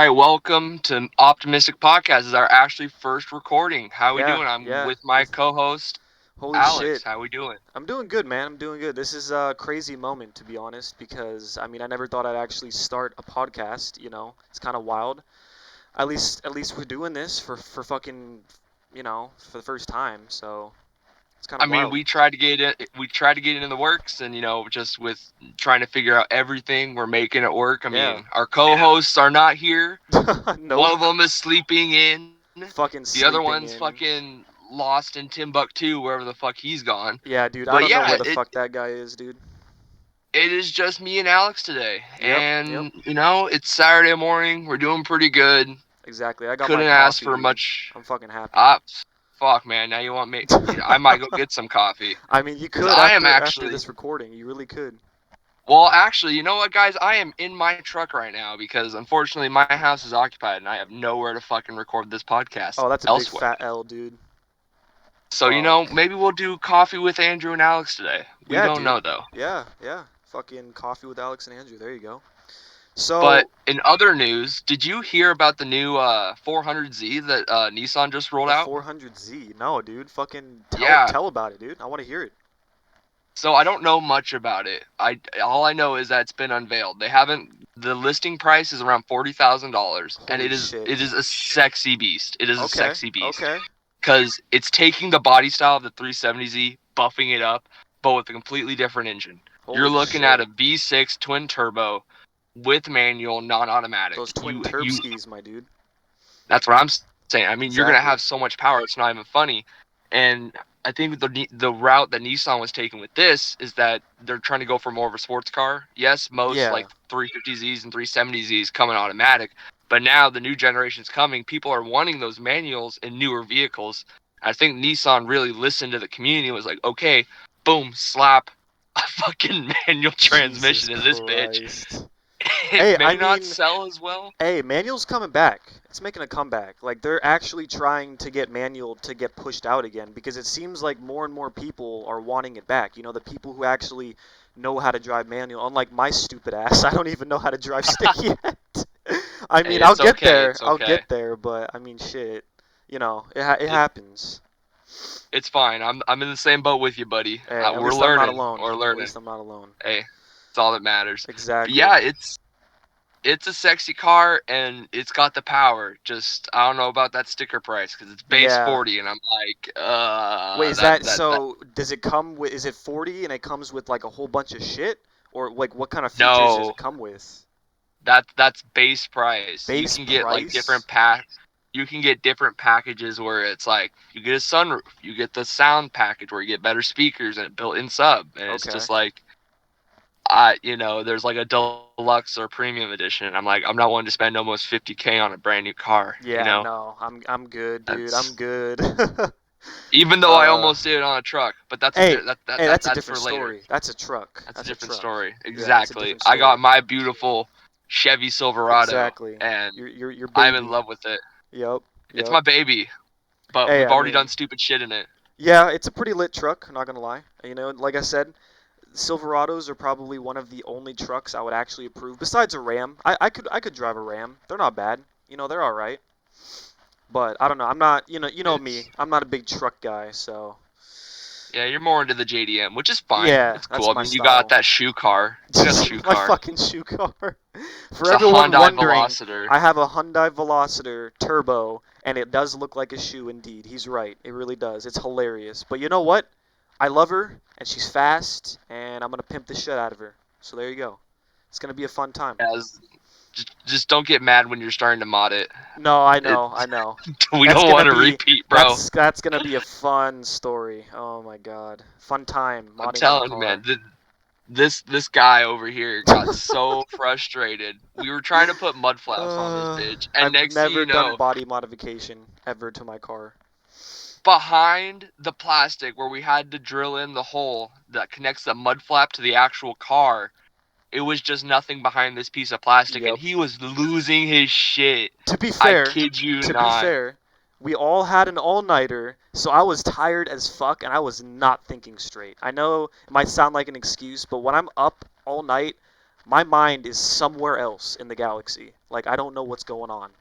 right, welcome to Optimistic Podcast. This is our actually first recording. How we Yeah, doing? I'm yeah. with my co-host Holy Alex. shit. How we doing? I'm doing good, man. I'm doing good. This is a crazy moment, to be honest, because I never thought I'd actually start a podcast. It's kind of wild. At least we're doing this for fucking, for the first time. So it's kind I of mean, wild. we tried to get it in the works, and just with trying to figure out everything, we're making it work. I Yeah. mean, our co-hosts are not here. One Nope. of them is sleeping in. Fucking The other sleeping one's in. fucking lost in Timbuktu, wherever the fuck he's gone. Yeah, dude. I But don't know yeah, where the it fuck that guy is, dude. it is just me and Alex today. Yep. Yep. And, it's Saturday morning. We're doing pretty good. Exactly. I got my Couldn't ask coffee, for dude. much. I'm fucking happy. Ah, fuck, man. Now you want me. I might go get some coffee. I mean, you Because could I am after actually. this recording. You really could. Well, actually, you know what, guys? I am in my truck right now because unfortunately my house is occupied and I have nowhere to fucking record this podcast Oh, that's a big elsewhere. fat L, dude. So, Fuck. maybe we'll do coffee with Andrew and Alex today. We Yeah, don't dude. know, though. Yeah, yeah. Fucking coffee with Alex and Andrew. There you go. But So, in other news, did you hear about the new 400Z that Nissan just rolled the out? 400Z. No, dude. Fucking tell Yeah. tell about it, dude. I want to hear it. So I don't know much about it. All I know is that it's been unveiled. They haven't. The listing price is around $40,000, and Holy it is shit. a sexy beast. It is a Okay. sexy beast Okay. because it's taking the body style of the 370Z, buffing it up, but with a completely different engine. You're Holy looking at shit. a V6 twin turbo with manual, non-automatic. Those twin You Terpskis, my dude. That's what I'm saying. I mean, you're gonna Exactly. have so much power. It's not even funny. And I think the route that Nissan was taking with this is that they're trying to go for more of a sports car. Yes, most Yeah. like 350Zs and 370Zs come in automatic, but now the new generation's coming. People are wanting those manuals in newer vehicles. I think Nissan really listened to the community and was like, okay, boom, slap a fucking manual Jesus transmission in this bitch. Christ. It Hey, I may not mean, sell as well. hey, manual's coming back. It's making a comeback. Like they're actually trying to get manual to get pushed out again because it seems like more and more people are wanting it back. The people who actually know how to drive manual. Unlike my stupid ass, I don't even know how to drive stick yet. I Hey, mean, I'll it's get okay. there. It's I'll okay. get there, but I mean, shit. It It, happens. it's fine. I'm in the same boat with you, buddy. Hey, at We're least I'm not learning. alone. We're At learning. least I'm not alone. Hey, it's all that matters. But Exactly. yeah, it's a sexy car and it's got the power. Just I don't know about that sticker price because it's base Yeah. 40, and I'm like, Wait, is that that that that. so? Does it come with? Is it 40 and it comes with like a whole bunch of shit, or like what kind of features does No, it come with? that's base price. You Base can get like price? different pack. You can get different packages where it's like you get a sunroof, you get the sound package where you get better speakers and a built-in sub, and it's Okay. just like there's like a deluxe or premium edition. I'm like, I'm not wanting to spend almost 50K on a brand new car. Yeah, no, I'm good, dude. I'm That's good. even though I uh, almost did it on a truck, but that's a hey, that, that, hey, that that's a that's different for later. story. That's a truck. That's a That's a different truck. story. Yeah, it's a Exactly. different I got story. my beautiful Chevy Silverado, Exactly. and Your I'm in baby. love with it. Yep. It's Yep. my baby, but Hey, we've I already done mean, stupid shit in it. yeah, it's a pretty lit truck. Not gonna lie. Like I said, Silverados are probably one of the only trucks I would actually approve. Besides a Ram, I could drive a Ram. They're not bad. They're all right. But I don't know. I'm not. You know me. It's I'm not a big truck guy. So Yeah, you're more into the JDM, which is fine. yeah, It's cool. that's I my mean, you got style. that shoe car. You got the shoe My car. fucking shoe car. For It's a everyone Hyundai wondering, Veloster. I have a Hyundai Veloster Turbo, and it does look like a shoe indeed. He's right. It really does. It's hilarious. But you know what? I love her, and she's fast, and I'm gonna pimp the shit out of her. So there you go. It's gonna be a fun time. As just don't get mad when you're starting to mod it. No, I It know, I know. we That's don't gonna want to be repeat, bro. that's gonna be a fun story. Oh my god, fun time I'm modding my telling you, man. car. This guy over here got so frustrated. We were trying to put mud flaps on this bitch, and I've next thing never you done know, body modification ever to my car. behind the plastic where we had to drill in the hole that connects the mud flap to the actual car, it was just nothing behind this piece of plastic, and Yep. he was losing his shit. To be I fair, kid you to be not. fair, we all had an all-nighter, so I was tired as fuck and I was not thinking straight. I know it might sound like an excuse, but when I'm up all night, my mind is somewhere else in the galaxy. Like I don't know what's going on,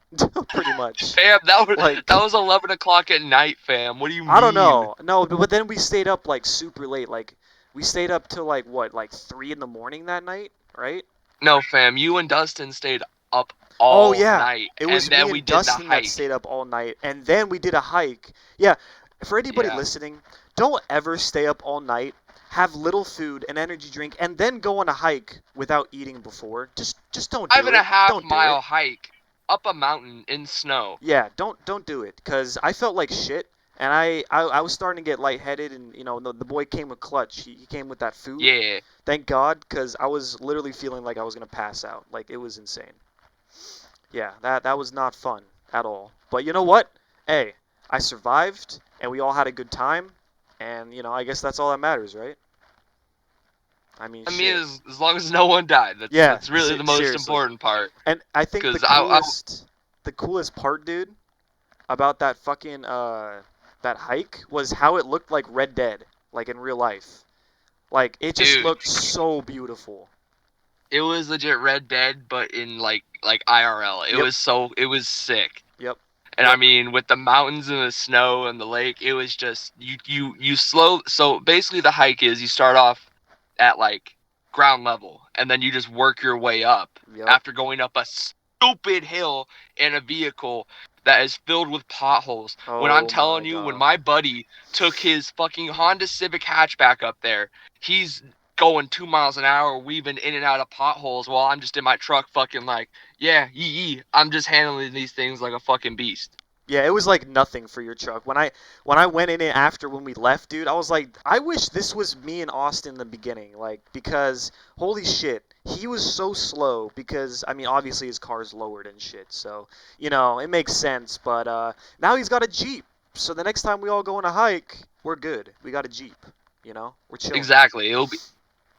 pretty much. Fam, Like that was 11 o'clock at night, fam. What do you I don't mean? know. No, but then we stayed up like super late. Like we stayed up till like what, like 3 in the morning that night, right? No, fam. You and Dustin stayed up Oh all yeah, night, it and was me then we and did the Dustin that hike. stayed up all night, and then we did a hike. Yeah, for anybody Yeah. listening, don't ever stay up all night, have little food and energy drink, and then go on a hike without eating before. Just don't Five do and a it. half Don't do it. mile hike up a mountain in snow. Yeah, don't do it, cause I felt like shit, and I was starting to get lightheaded, and the boy came with clutch. He came with that food. Yeah. Thank God, cause I was literally feeling like I was gonna pass out. Like it was insane. Yeah, that was not fun at all. But you know what? Hey, I survived, and we all had a good time, and I guess that's all that matters, right? I mean, I mean, shit. as long as no one died, Yeah, that's really the most seriously. important part. And I think Cause the coolest part, dude, about that fucking that hike was how it looked like Red Dead, like in real life. Like it just dude, looked so beautiful. it was legit Red Dead, but in like IRL. Yep, It was sick. yep, And I yep. mean, with the mountains and the snow and the lake, it was just you slow. So basically, the hike is you start off at like ground level, and then you just work your way up Yep. after going up a stupid hill in a vehicle that is filled with potholes. When I'm Oh my telling you, when god. my buddy took his fucking Honda Civic hatchback up there, he's going 2 miles an hour, weaving in and out of potholes while I'm just in my truck, fucking like, yeah, yee. I'm just handling these things like a fucking beast. Yeah, it was like nothing for your truck. When I went in it after when we left, dude, I was like, I wish this was me and Austin in the beginning, like because holy shit, he was so slow because I mean obviously his car's lowered and shit, so it makes sense. But now he's got a Jeep, so the next time we all go on a hike, we're good. We got a Jeep, we're chilling. Exactly.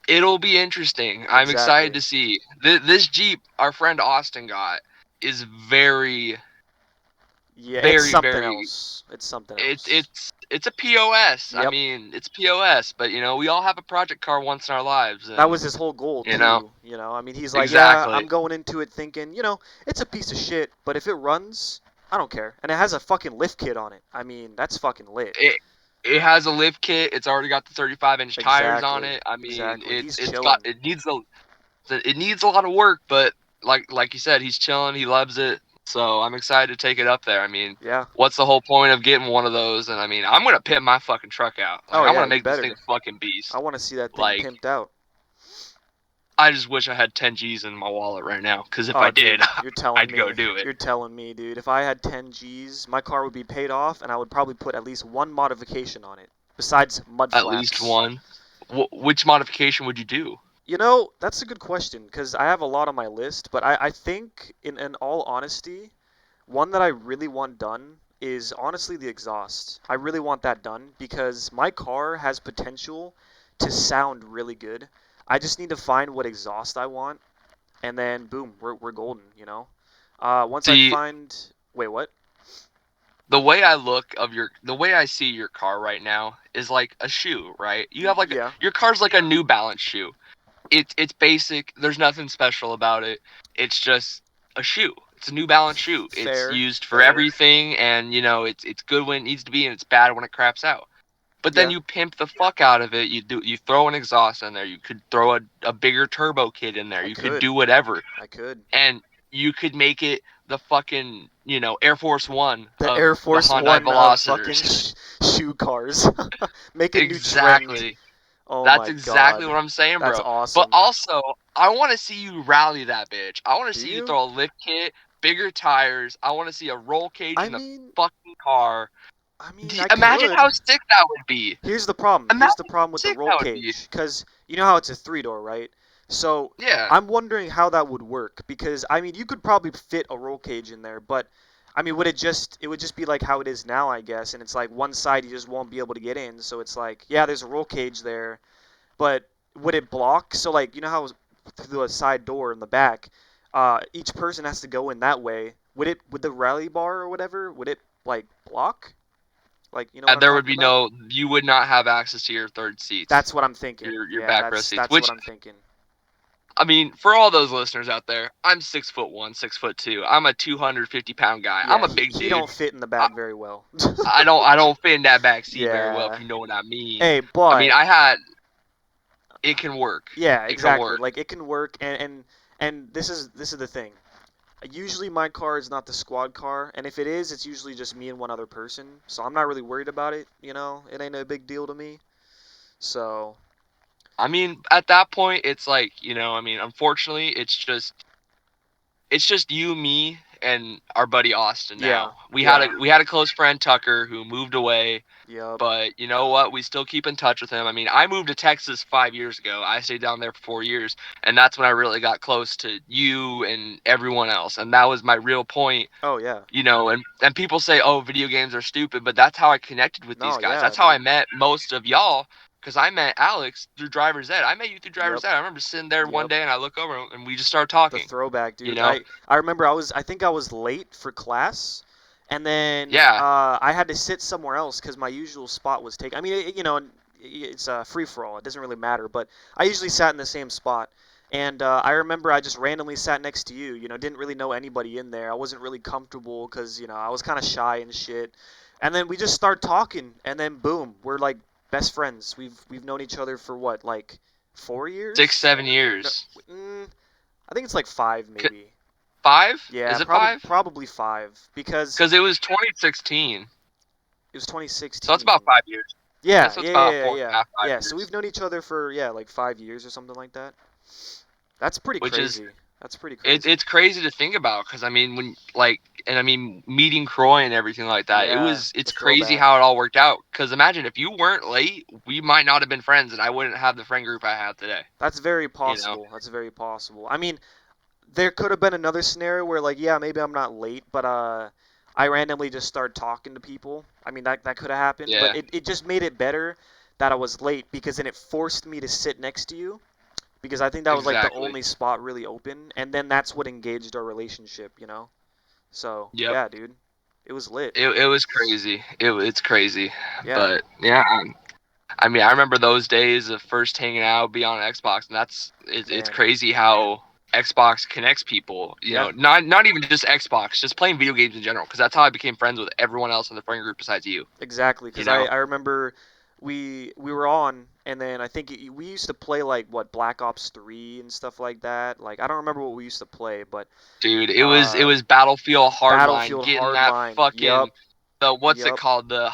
It'll be interesting. I'm excited Exactly. to see. This Jeep our friend Austin got is very, Yeah, it's very, something very. else. It's something It, else. it's a POS. I Yep. mean, it's POS, but we all have a project car once in our lives, That and was his whole goal you know too. I mean, he's like, yeah, I'm exactly. going into it thinking, it's a piece of shit, but if it runs, I don't care. And it has a fucking lift kit on it. I mean, that's fucking lit. It it has a lift kit. It's already got the 35-inch tires on Exactly. it. I mean, Exactly. He's it's got chilling. it needs a lot of work, but like you said, he's chilling. He loves it. So I'm excited to take it up there. I mean, Yeah. what's the whole point of getting one of those? And I mean, I'm gonna pimp my fucking truck out. Like Oh I yeah, want to you make this thing better. a fucking I beast. want to see that thing Like pimped out. I just wish I had 10 G's in my wallet right now. Cause if I Oh, did, dude, you're telling I'd go me. do it. You're telling me, dude. If I had 10 G's, my car would be paid off, and I would probably put at least one modification on it, besides mud At least flaps. one. Which modification would you do? That's a good question because I have a lot on my list, but I think, in all honesty, one that I really want done is honestly the exhaust. I really want that done because my car has potential to sound really good. I just need to find what exhaust I want, and then boom, we're golden. Once I See, find. Wait, what? the way I see your car right now is like a shoe, right? You have like Yeah, your car's like a New Balance shoe. It's basic. There's nothing special about it. It's just a shoe. It's a New Balance shoe. It's fair, used for fair. everything, and it's good when it needs to be, and it's bad when it craps out. But then Yeah, you pimp the fuck out of it. You throw an exhaust in there. You could throw a bigger turbo kit in there. I You could could. do whatever, I could. and you could make it the fucking Air Force One The of Air the Force Hyundai One of fucking Velocitors. shoe cars. Make a new trend. Exactly. Oh That's my exactly god. what I'm saying, That's bro. But awesome. also, I want to see you rally that bitch. I want to Do see you you? throw a lift kit, bigger tires. I want to see a roll cage I in the mean, fucking car. I Imagine could. how sick that would be. Here's the problem. Here's Imagine the how problem with the sick roll that would be. cage. Because you know how it's a three-door, right? So Yeah. I'm wondering how that would work. Because I mean, you could probably fit a roll cage in there, but I mean, it would just be like how it is now, I guess. And it's like one side you just won't be able to get in. So it's like, yeah, there's a roll cage there, but would it block? So like, you know how through the side door in the back, each person has to go in that way. Would the rally bar or whatever, would it like block? Like, you know what I'm There would talking be about? no. You would not have access to your third seats, That's what I'm thinking. your Yeah, back row that's seats. that's what Which I'm thinking. I mean, for all those listeners out there, I'm 6'1", 6'2". I'm a 250-pound guy. I'm Yeah, a big he dude. don't fit in the I, back very well. I don't fit in that back seat very well, if Yeah. you know what I mean. Hey, I mean, but it can work. yeah, It can exactly. work. Like it can work, and this is the thing. Usually my car is not the squad car, and if it is, it's usually just me and one other person. So I'm not really worried about it. It ain't a big deal to me. So I mean, at that point, it's like, I mean, unfortunately, it's just you, me, and our buddy Austin yeah, now. We had yeah, a close friend, Tucker, who moved away, yep, but you know what? We still keep in touch with him. I mean, I moved to Texas 5 years ago. I stayed down there for 4 years, and that's when I really got close to you and everyone else. And that was my real point, oh yeah, and people say, "Oh, video games are stupid," but that's how I connected with these no, guys. yeah, That's how I dude, met most of y'all. Because I met Alex through Driver's Ed. I met you through yep, Driver's Ed. I remember sitting there one yep. day and I look over and we just started The talking. throwback, You dude. know? I remember I think I was late for class, and then Yeah. I had to sit somewhere else because my usual spot was taken. I mean, it's a free for all. It doesn't really matter, but I usually sat in the same spot. And I remember I just randomly sat next to you. Didn't really know anybody in there. I wasn't really comfortable because I was kind of shy and shit. And then we just start talking, and then boom, we're like best friends. We've known each other for what, like 4 years? 6, 7 years. No, I think it's like five, C- maybe. 5? Yeah, Is it probably 5? probably five because Because it was 2016. it was So that's 2016. about 5 years. Yeah, Yeah, so it's yeah, about yeah, four and yeah, a half, five yeah. So years. we've known each other for like 5 years or something like that. That's pretty Which is crazy. That's pretty it, crazy. it's crazy to think about because I mean I mean meeting Croy and everything like that. Yeah, It's the crazy throwback. how it all worked out. Because imagine if you weren't late, we might not have been friends, and I wouldn't have the friend group I have today. That's very You know? possible. That's very possible. I mean, there could have been another scenario where like, yeah, maybe I'm not late, but I randomly just start talking to people. I mean, that could have happened, but Yeah, it just made it better that I was late because then it forced me to sit next to you because I think that was like the exactly. only spot really open, and then that's what engaged our relationship. So Yep. yeah, dude, it was lit. It was crazy. It's crazy, Yeah, but yeah. I mean, I remember those days of first hanging out, be on Xbox, and it's man. crazy how Xbox connects people. Yeah, Not even just Xbox, just playing video games in general, because that's how I became friends with everyone else in the friend group besides you. exactly. You Because I know, I remember we were on, and then I think we used to play like what Black Ops 3 and stuff like that. Like I don't remember what we used to play, but dude, it uh, was Battlefield Hardline, Battlefield getting that Hardline. Yep, fucking the what's it yep. called, the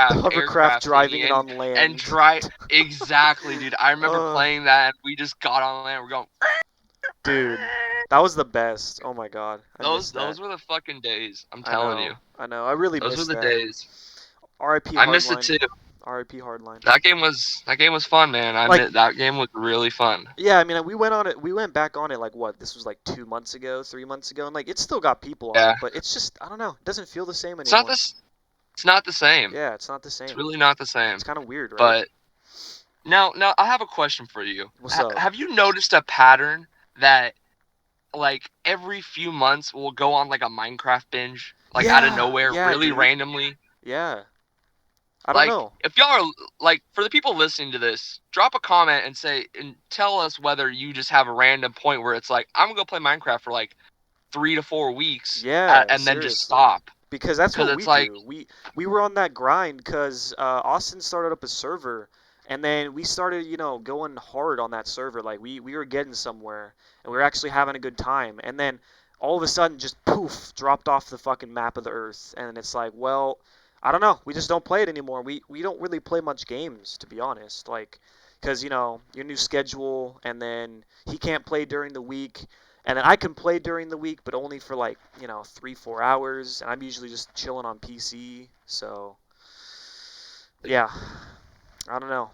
The hovercraft hovercraft aircraft driving thingy, it on and land. try exactly, dude. I remember uh, playing that, and we just got on land. We're going. dude, that was the best. Oh my god, I Those missed that. those were the fucking days. I'm I telling you. know, I know. I really Those were missed the that. days. R.I.P. I miss it Hardline. too. R.I.P. Hardline. That game was fun, man. I Like, admit that game was really fun. yeah, I mean, we went on it. We went back on it like what? This was like 2 months ago, 3 months ago, and like it's still got people on Yeah. it, but it's just I don't know. It doesn't feel the same It's not anymore. this it's not the same. Yeah, it's not the It's same. really not the same. It's kind of weird, right? But now I have a question for you. What's up? Have you noticed a pattern that like every few months we'll go on like a Minecraft binge like out of Yeah, nowhere yeah, really dude. randomly? Yeah. I don't Like know. if y'all are like for the people listening to this, drop a comment and tell us whether you just have a random point where it's like I'm going to go play Minecraft for like 3 to 4 weeks Yeah, and then just seriously. stop Because that's because what it's we like do. We were on that grind because Austin started up a server, and then we started, going hard on that server. Like we were getting somewhere, and we were actually having a good time. And then all of a sudden, just poof, dropped off the fucking map of the earth. And it's like, well, I don't know. We just don't play it anymore. We don't really play much games, to be honest. Like, because your new schedule, and then he can't play during the week. And then I can play during the week, but only for like, 3, 4 hours. And I'm usually just chilling on PC. So, yeah, I don't know.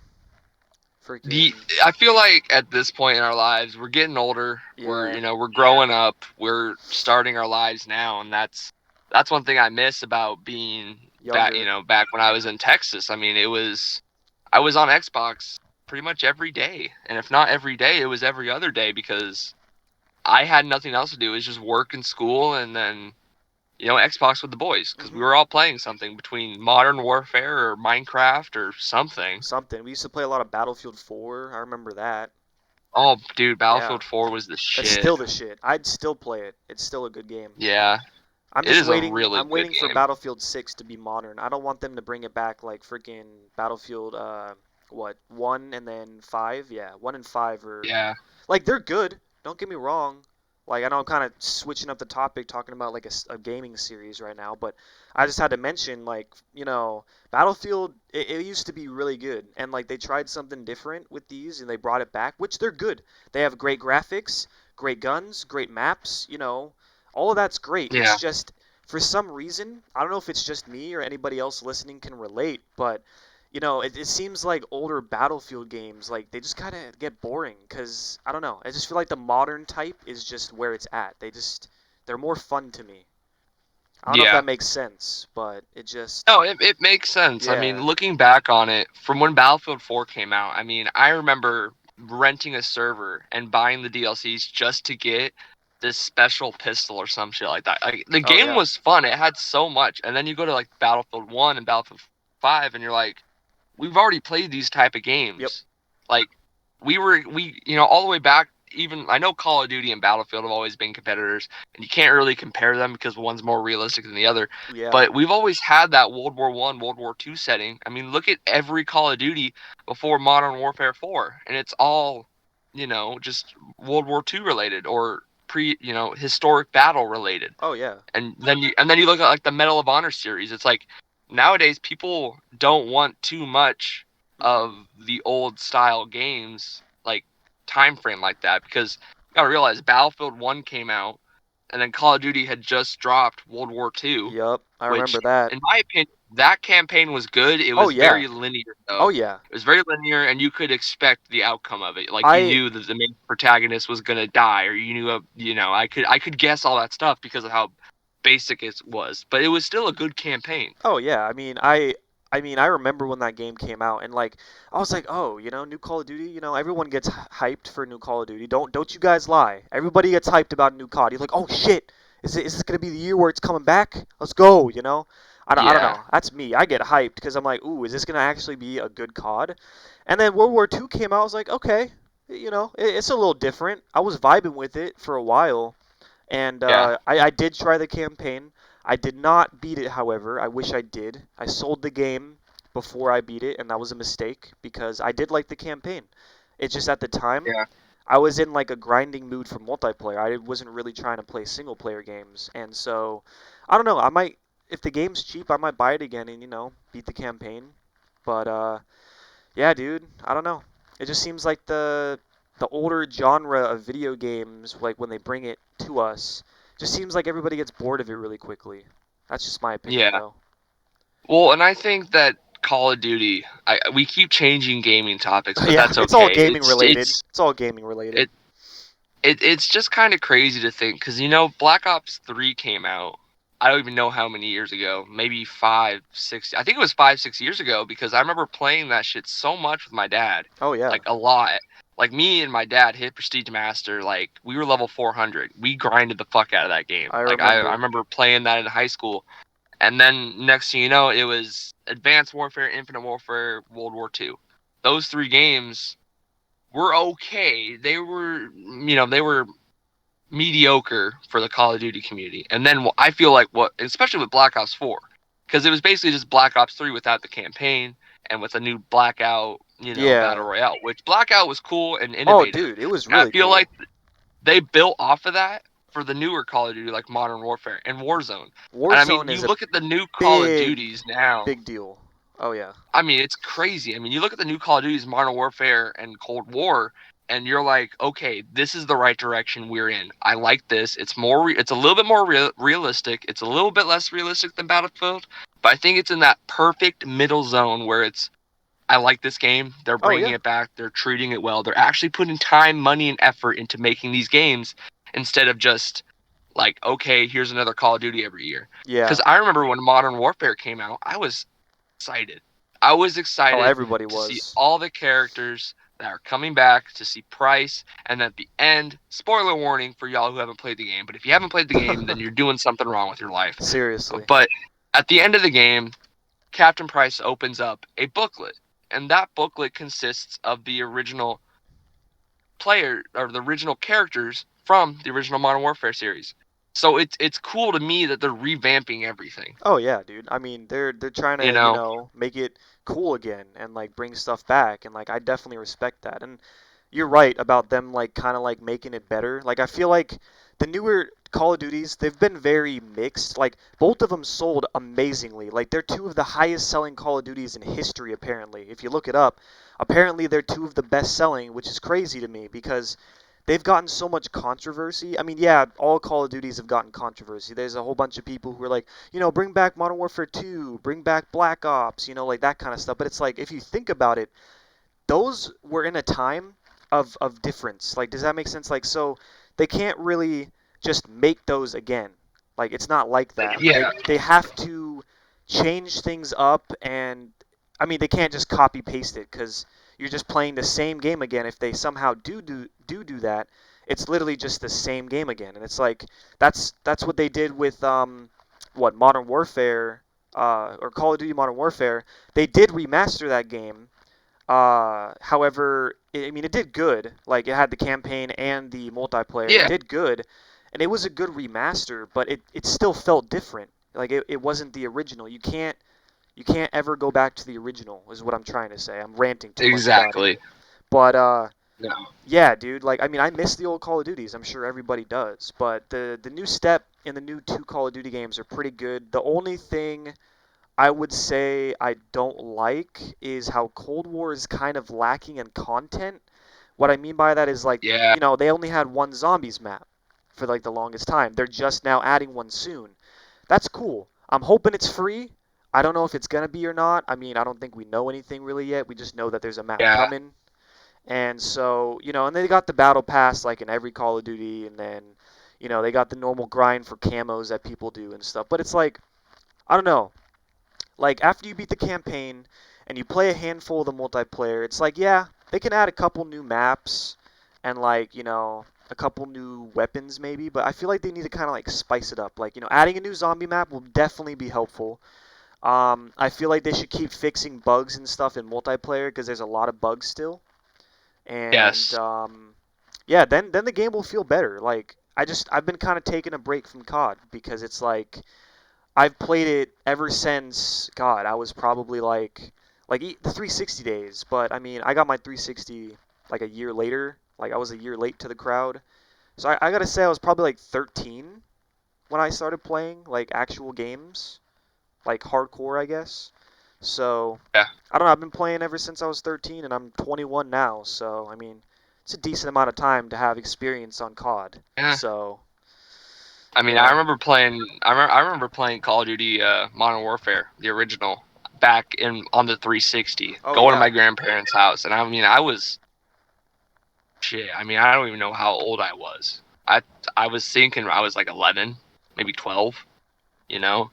the Freaking, I feel like at this point in our lives we're getting older. yeah, We're growing up. We're starting our lives now, and that's one thing I miss about being back younger. back when I was in Texas. I mean, I was on Xbox pretty much every day, and if not every day, it was every other day because I had nothing else to do. It was just work and school, and then Xbox with the boys because we hmm were all playing something between Modern Warfare or Minecraft or something. Something. We used to play a lot of Battlefield 4. I remember that. Oh, dude, Yeah, Battlefield 4 was the it's shit. still the shit. I'd still play it. It's still a good game. Yeah, I'm it just is a waiting. really I'm good waiting for game. Battlefield 6 to be modern. I don't want them to bring it back like freaking Battlefield. What 1 and then 5? Yeah, 1 and 5 are Yeah, like they're good. Don't get me wrong. Like I know I'm kind of switching up the topic, talking about like a gaming series right now, but I just had to mention like Battlefield. It used to be really good, and like they tried something different with these, and they brought it back, which they're good. They have great graphics, great guns, great maps. All of that's great. It's yeah. just for some reason, I don't know if it's just me or anybody else listening can relate, but it seems like older Battlefield games, like they just kind of get boring because I don't know. I just feel like the modern type is just where it's at. They're more fun to me. I don't know if Yeah. that makes sense, but it just No, it makes sense. I mean, yeah. looking back on it, from when Battlefield 4 came out, I mean, I remember renting a server and buying the DLCs just to get this special pistol or some shit like that. Like, the Oh game yeah. was fun. It had so much. And then you go to like Battlefield 1 and Battlefield 5 and you're like, we've already played these type of Yep. games. Like all the way back. Even I know Call of Duty and Battlefield have always been competitors, and you can't really compare them because one's more realistic than the other. Yeah. But we've always had that World War One, World War Two setting. I mean, look at every Call of Duty before Modern Warfare 4, and it's all, just World War Two related or historic battle related. Oh yeah. And then you look at like the Medal of Honor series. It's like nowadays people don't want too much Mhm. of the old style games like time frame like that because you gotta realize Battlefield 1 came out and then Call of Duty had just dropped World War 2, Yep. I which remember that. in my opinion that campaign was good. It Oh was yeah. very linear though. Oh yeah. It was very linear and you could expect the outcome of it. Like you I knew that the main protagonist was gonna die or you knew I could guess all that stuff because of how basic it was, but it was still a good campaign. Oh yeah, I mean I remember when that game came out and like I was like, "Oh, new Call of Duty, everyone gets hyped for new Call of Duty. Don't you guys lie. Everybody gets hyped about new COD. You're like, "Oh shit. Is this going to be the year where it's coming back? Let's go." I don't Yeah, know. That's me. I get hyped because I'm like, "Ooh, is this going to actually be a good COD?" And then World War II came out. I was like, "Okay, it's a little different." I was vibing with it for a while. And yeah, I did try the campaign. I did not beat it, however. I wish I did. I sold the game before I beat it, and that was a mistake because I did like the campaign. It's just at the time yeah. I was in like a grinding mood for multiplayer. I wasn't really trying to play single player games, and so I don't know. I might, if the game's cheap, I might buy it again and beat the campaign. But yeah, dude, I don't know. It just seems like the older genre of video games, like when they bring it to us, just seems like everybody gets bored of it really quickly. That's just my opinion, Yeah. though. Well, and I think that Call of Duty, we keep changing gaming topics, but Yeah, that's it's all okay. gaming related. It's all gaming related. It, it's just kind of crazy to think because Black Ops 3 came out. I don't even know how many years ago. Maybe 5, 6. I think it was 5, 6 years ago because I remember playing that shit so much with my dad, Oh yeah, like a lot. Like me and my dad hit Prestige Master. Like we were level 400. We grinded the fuck out of that game. I Like I remember. remember playing that in high school. And then next thing you know, it was Advanced Warfare, Infinite Warfare, World War II. Those three games were okay. They were mediocre for the Call of Duty community. And then I feel like especially with Black Ops 4, because it was basically just Black Ops 3 without the campaign and with a new Blackout, battle Yeah. royale, which Blackout was cool and Oh, innovative. dude, it was And I really feel like cool. they built off of that for the newer Call of Duty, like Modern Warfare and Warzone. And I mean, Warzone is you a look at the new Call of big, Duties now. big deal. Oh yeah. I mean, it's crazy. I mean, you look at the new Call of Duties, Modern Warfare and Cold War, and you're like, okay, this is the right direction we're in. I like this. It's a little bit more realistic. It's a little bit less realistic than Battlefield, but I think it's in that perfect middle zone where I like this game. They're Oh bringing yeah. it back. They're treating it well. They're actually putting time, money, and effort into making these games instead of just like, okay, here's another Call of Duty every year. Yeah. Because I remember when Modern Warfare came out, I was excited. I was Oh, excited everybody to see was. all the characters that are coming back, to see Price, and at the end, spoiler warning for y'all who haven't played the game, but if you haven't played the game, then you're doing something wrong with your life. Seriously. But at the end of the game, Captain Price opens up a booklet, and that booklet consists of the original player or the original characters from the original Modern Warfare series. So it's cool to me that they're revamping everything. Oh yeah, dude. I mean, they're trying You to, know? make it cool again and like bring stuff back, and like I definitely respect that. And you're right about them like kind of like making it better. Like I feel like the newer Call of Duties, they've been very mixed. Like both of them sold amazingly. Like they're two of the highest selling Call of Duties in history apparently. If you look it up, apparently they're two of the best selling, which is crazy to me because they've gotten so much controversy. I mean, yeah, all Call of Duties have gotten controversy. There's a whole bunch of people who are like, bring back Modern Warfare 2, bring back Black Ops, like that kind of stuff. But it's like if you think about it, those were in a time of difference. Like, does that make sense? Like, so they can't really just make those again. Like, it's not like that. They Yeah. they have to change things up, and I mean, they can't just copy paste it because you're just playing the same game again. If they somehow do that, it's literally just the same game again. And it's like that's what they did with what Modern Warfare or Call of Duty Modern Warfare. They did remaster that game. However, I mean, it did good. Like, it had the campaign and the multiplayer. It Yeah. did good, and it was a good remaster, but it still felt different. Like, it wasn't the original. You can't ever go back to the original, is what I'm trying to say. I'm ranting too much about it. Exactly. But, No. yeah, dude, like, I mean, I miss the old Call of Duties. I'm sure everybody does. But the new step in the new two Call of Duty games are pretty good. The only thing I would say I don't like is how Cold War is kind of lacking in content. What I mean by that is like, Yeah. they only had one zombies map for like the longest time. They're just now adding one soon. That's cool. I'm hoping it's free. I don't know if it's gonna be or not. I mean, I don't think we know anything really yet. We just know that there's a map Yeah. coming. And so, and they got the battle pass like in every Call of Duty, and then, they got the normal grind for camos that people do and stuff. But it's like, I don't know. Like after you beat the campaign and you play a handful of the multiplayer, it's like, yeah, they can add a couple new maps and like, a couple new weapons maybe, but I feel like they need to kind of like spice it up. Like, adding a new zombie map will definitely be helpful. I feel like they should keep fixing bugs and stuff in multiplayer because there's a lot of bugs still. And Yes. yeah, then the game will feel better. Like I've been kind of taking a break from COD because it's like I've played it ever since, God, I was probably like the 360 days. But I mean, I got my 360 like a year later. Like I was a year late to the crowd. So I gotta say I was probably like 13 when I started playing like actual games, like hardcore, I guess. So Yeah. I don't know. I've been playing ever since I was 13, and I'm 21 now. So I mean, it's a decent amount of time to have experience on COD. Yeah. So I mean, I yeah. remember playing. I remember playing Call of Duty Modern Warfare, the original, back in on the 360. Oh Going to yeah. my grandparents' house, and I mean, I was shit. I mean, I don't even know how old I was. I was thinking I was like 11, maybe 12. You know,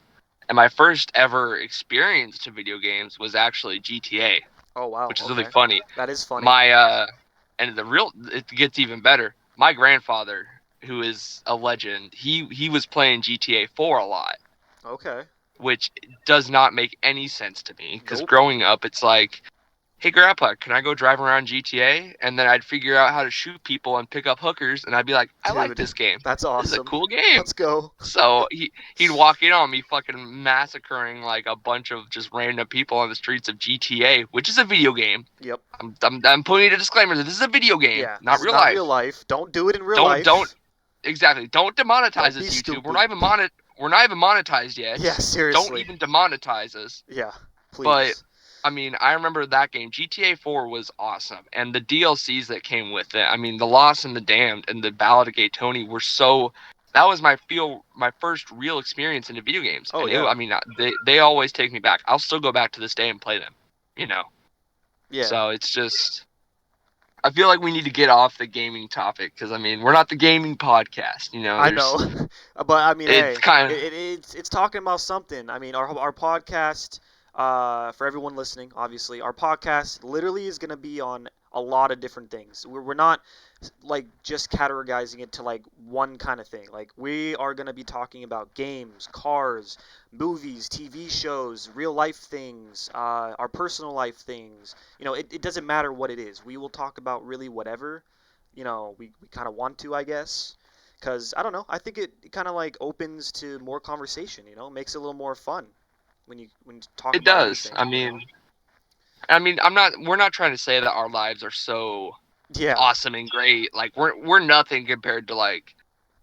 and my first ever experience to video games was actually GTA, Oh wow. which is really Okay. funny. That is funny. My and it gets even better. My grandfather, who is a legend, he was playing GTA 4 a lot, Okay. which does not make any sense to me because Nope. growing up it's like, hey grandpa, can I go drive around GTA? And then I'd figure out how to shoot people and pick up hookers, and I'd be like, I like Dude, this game. that's This is a awesome. cool game. Let's go. So he'd walk in on me fucking massacring like a bunch of just random people on the streets of GTA, which is a video game. Yep. I'm putting a disclaimer that this is a video game, Yeah, this not is real not real life. life. Don't do it in real Don't life. exactly. Don't demonetize Don't be us, YouTube. stupid. We're not even monetized yet. Yeah, Don't seriously. even demonetize us. Yeah, But please. I mean, I remember that game. GTA 4 was awesome, and the DLCs that came with it. I mean, the Lost and the Damned and the Ballad of Gay Tony were so. That was my first real experience into video games, Oh and yeah. I mean, they always take me back. I'll still go back to this day and play them. You know, Yeah. so it's just. I feel like we need to get off the gaming topic because I mean, we're not the gaming podcast. You know, I know. But I mean, it's hey, kind of it's talking about something. I mean, our podcast, for everyone listening, obviously, our podcast literally is going to be on a lot of different things. We're not like just categorizing it to like one kind of thing. Like we are going to be talking about games, cars, movies, TV shows, real life things, our personal life things. It doesn't matter what it is. We will talk about really whatever. we kind of want to, I guess. Because, I don't know, I think it kind of like opens to more conversation, makes it a little more fun when you talk It about does. anything, We're not trying to say that our lives are so Yeah, awesome and great. Like we're nothing compared to like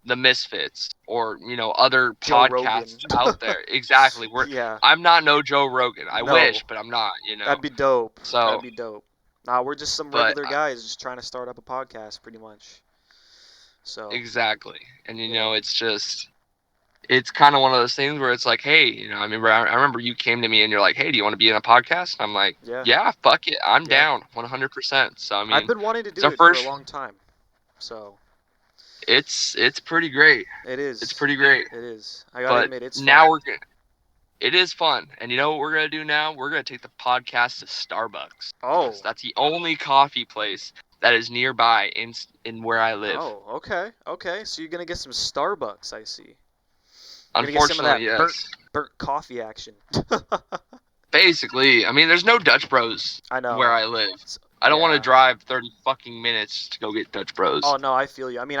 the Misfits or other Joe Rogan. podcasts out there. Exactly. Yeah, I'm not no Joe Rogan. I no, wish, but I'm not. that'd be dope. That'd So, be dope. Nah, we're just some but regular guys just trying to start up a podcast, pretty much. So, exactly. And yeah, it's kind of one of those things where it's like, hey, I remember you came to me and you're like, hey, do you want to be in a podcast? And I'm like, yeah, yeah, fuck it, I'm yeah. down, 100%. So I've been wanting to it's do our it for a first. long time. So, It's pretty great. it It's is. pretty great. It is. I gotta But admit, it's now fun. it is fun. And you know what we're gonna do now? We're gonna take the podcast to Starbucks because Oh, that's the only coffee place that is nearby in where I live. oh, okay, okay. So you're gonna get some Starbucks, I see. You're gonna get some of Unfortunately, that yes. burnt coffee action. Basically, there's no Dutch Bros I where know. I live. I don't want to Yeah. drive 30 fucking minutes to go get Dutch Bros. Oh no, I feel you. I mean,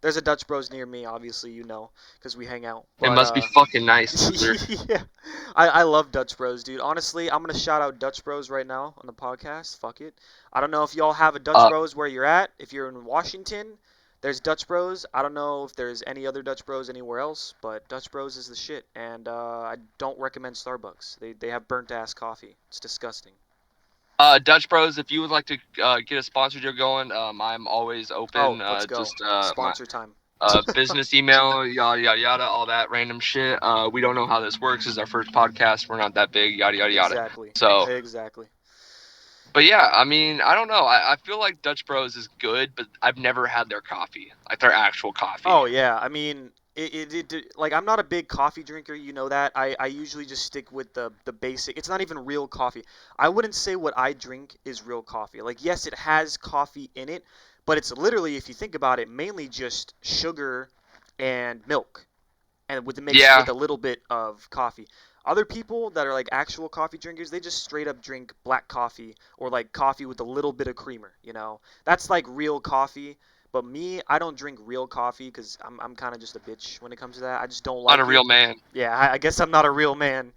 there's a Dutch Bros near me, obviously, because we hang out. It But must be fucking nice, loser. yeah, I love Dutch Bros, dude. Honestly, I'm gonna shout out Dutch Bros right now on the podcast. Fuck it. I don't know if y'all have a Dutch Uh, Bros where you're at. If you're in Washington, there's Dutch Bros. I don't know if there's any other Dutch Bros anywhere else, but Dutch Bros is the shit. And I don't recommend Starbucks. They have burnt ass coffee. It's disgusting. Dutch Bros, if you would like to get a sponsor deal going, I'm always Oh, open. let's go. Just my Sponsor time. business email, yada yada yada, all that random shit. We don't know how this works. This is our first podcast. We're not that big, yada yada yada. Exactly. So, Exactly. but yeah, I don't know. I feel like Dutch Bros is good, but I've never had their coffee, like their actual coffee. Oh yeah, I mean, like I'm not a big coffee drinker, you know that. I usually just stick with the basic. It's not even real coffee. I wouldn't say what I drink is real coffee. Like yes, it has coffee in it, but it's literally, if you think about it, mainly just sugar and milk, and with the mixed Yeah, with a little bit of coffee. Other people that are like actual coffee drinkers, they just straight up drink black coffee or like coffee with a little bit of creamer. That's like real coffee. But me, I don't drink real coffee because I'm kind of just a bitch when it comes to that. I just don't not a like it. real man. Yeah, I guess I'm not a real man.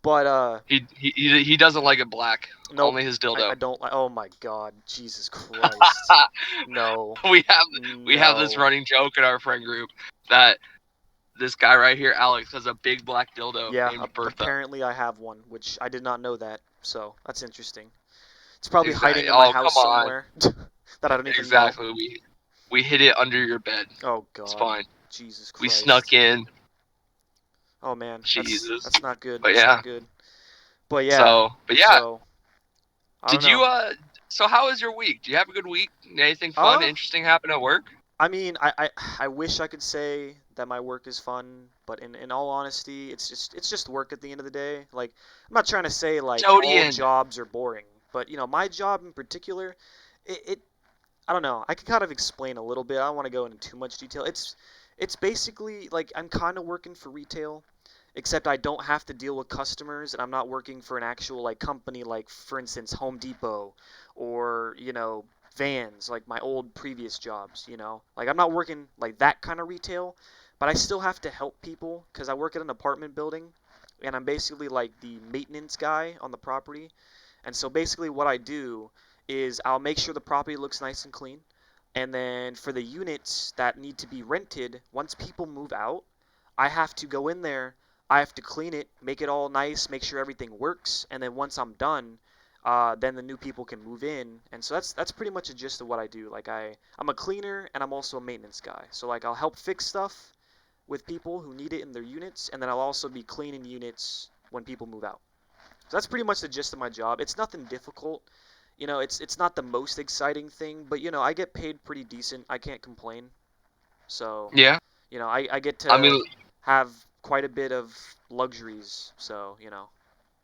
But He doesn't like it black. nope, Only his I dildo. don't like. Oh my God, Jesus Christ, no, we have we have this no. running joke in our friend group that this guy right here, Alex, has a big black dildo Yeah, named Bertha. apparently I have one, which I did not know that. So that's interesting. It's probably hiding Exactly. in my Oh, come house on. somewhere that I don't even know. Exactly. We hid it under your bed. Oh It's God, fine. Jesus We snuck Christ. in. Oh man, Jesus. that's not good. But That's yeah. not good. But yeah, But yeah. so I don't Did know. you So how was your week? Do you have a good week? Anything fun, Uh, interesting happen at work? I mean, I wish I could say that my work is fun, but in all honesty, it's just work at the end of the day. Like, I'm not trying to say like all Custodian. jobs are boring, but my job in particular, it I don't know. I can kind of explain a little bit. I don't want to go into too much detail. It's basically like I'm kind of working for retail, except I don't have to deal with customers, and I'm not working for an actual like company, like for instance Home Depot, or Vans, like my old previous jobs. Like I'm not working like that kind of retail, but I still have to help people because I work at an apartment building, and I'm basically like the maintenance guy on the property. And so basically what I do is I'll make sure the property looks nice and clean. And then for the units that need to be rented, once people move out, I have to go in there, I have to clean it, make it all nice, make sure everything works, and then once I'm done, then the new people can move in. And so that's pretty much a gist of what I do. Like I'm a cleaner and I'm also a maintenance guy. So like I'll help fix stuff with people who need it in their units, and then I'll also be cleaning units when people move out. So that's pretty much the gist of my job. It's nothing difficult. It's not the most exciting thing, but I get paid pretty decent. I can't complain. So, Yeah. I get I to mean, have quite a bit of luxuries. So,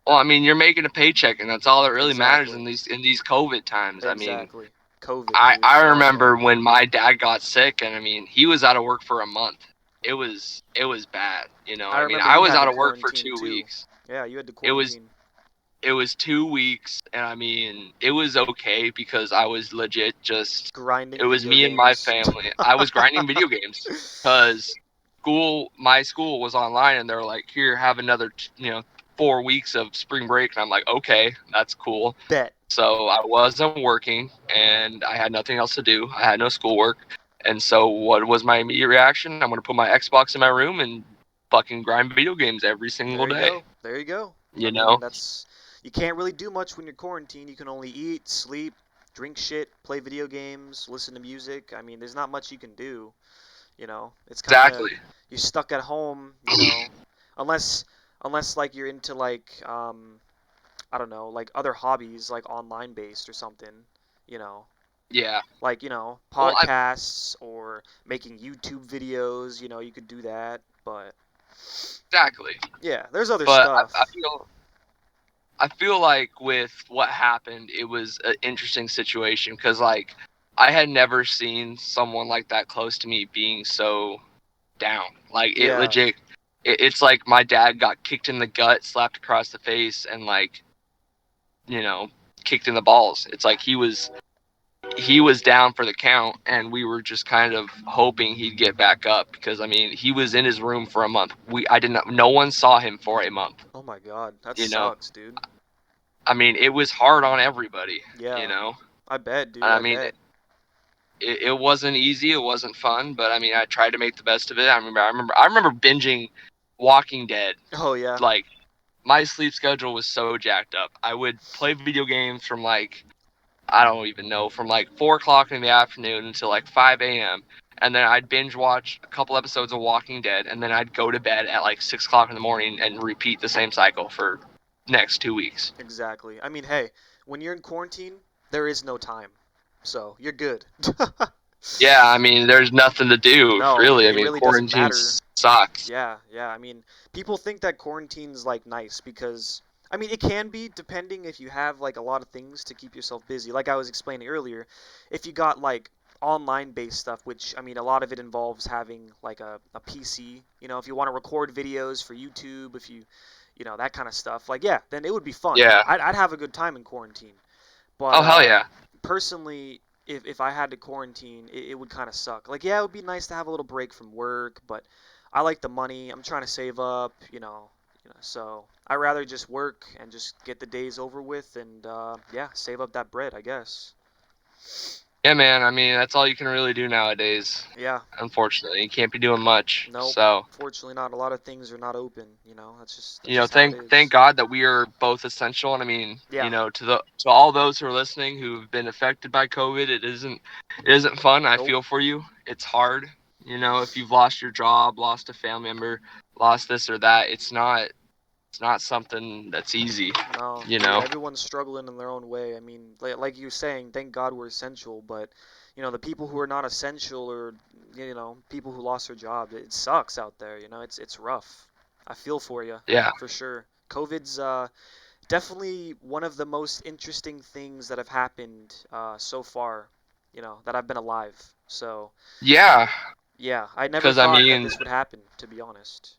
well, you're making a paycheck, and that's all that really matters exactly. in these COVID times. Exactly. COVID, I dude. I Oh man. remember when my dad got sick, and he was out of work for a month. It was bad. I remember I you was had out to of work for quarantine two too. weeks. Yeah, you had to It was quarantine. It was 2 weeks, and I mean, it was okay because I was legit just. It Grinding was video me and my games. family. I was grinding video games because my school was online, and they're like, "Here, have another, 4 weeks of spring break." And I'm like, "Okay, that's cool." Bet. So I wasn't working, and I had nothing else to do. I had no schoolwork, and so what was my immediate reaction? I'm gonna put my Xbox in my room and fucking grind video games every single There you day. go. There you go. I You mean, know? that's you can't really do much when you're quarantined. You can only eat, sleep, drink shit, play video games, listen to music. I mean, there's not much you can do. It's kind of Exactly. you're stuck at home. Unless like you're into like I don't know, like other hobbies like online based or something. You know, Yeah. like Well, podcasts or making YouTube videos. You could do that, but exactly. yeah, there's other But stuff. I feel like with what happened, it was an interesting situation because like I had never seen someone like that close to me being so down. Like it Yeah. legit. It's like my dad got kicked in the gut, slapped across the face, and like you know kicked in the balls. It's like he was down for the count, and we were just kind of hoping he'd get back up because I mean he was in his room for a month. I didn't. No one saw him for a month. Oh my God, that You know. sucks, dude. I mean, it was hard on everybody. You Yeah, know. I bet, dude. And I I mean, bet. it wasn't easy. It wasn't fun, but I mean, I tried to make the best of it. I remember binging Walking Dead. Oh yeah. Like my sleep schedule was so jacked up. I would play video games from like I don't even know from like 4 o'clock in the afternoon until like 5 a.m. And then I'd binge watch a couple episodes of Walking Dead, and then I'd go to bed at like 6 o'clock in the morning and repeat the same cycle for next 2 weeks. Exactly. I mean, hey, when you're in quarantine, there is no time, so you're good. Yeah, I mean, there's nothing to do, No, really. I it mean, really doesn't quarantine matter. sucks. Yeah, yeah. I mean, people think that quarantine's like nice because I mean, it can be depending if you have like a lot of things to keep yourself busy. Like I was explaining earlier, if you got like online based stuff, which I mean, a lot of it involves having like a PC, if you want to record videos for YouTube, if that kind of stuff. Like, yeah, then it would be fun. Yeah. I'd have a good time in quarantine. But Oh, hell yeah. personally, if I had to quarantine, it would kind of suck. Like, yeah, it would be nice to have a little break from work, but I like the money. I'm trying to save up, so I rather just work and just get the days over with and yeah, save up that bread, I guess. Yeah, man. I mean, that's all you can really do nowadays. Yeah, Unfortunately, you can't be doing much. nope. So, Fortunately, not a lot of things are not open. That's just how it thank is. God that we are both essential. And I mean, Yeah, to all those who are listening who've been affected by COVID, it isn't fun. I nope. feel for you. It's hard. If you've lost your job, lost a family member, lost this or that, it's not something that's easy. No, You dude, know. everyone's struggling in their own way. I mean, like you saying, thank God we're essential, but the people who are not essential or people who lost their job, it sucks out there. It's rough. I feel for you, Yeah. for sure. COVID's definitely one of the most interesting things that have happened so far. That I've been alive. So Yeah. yeah, I never Because I thought that mean, this would happen, to be honest.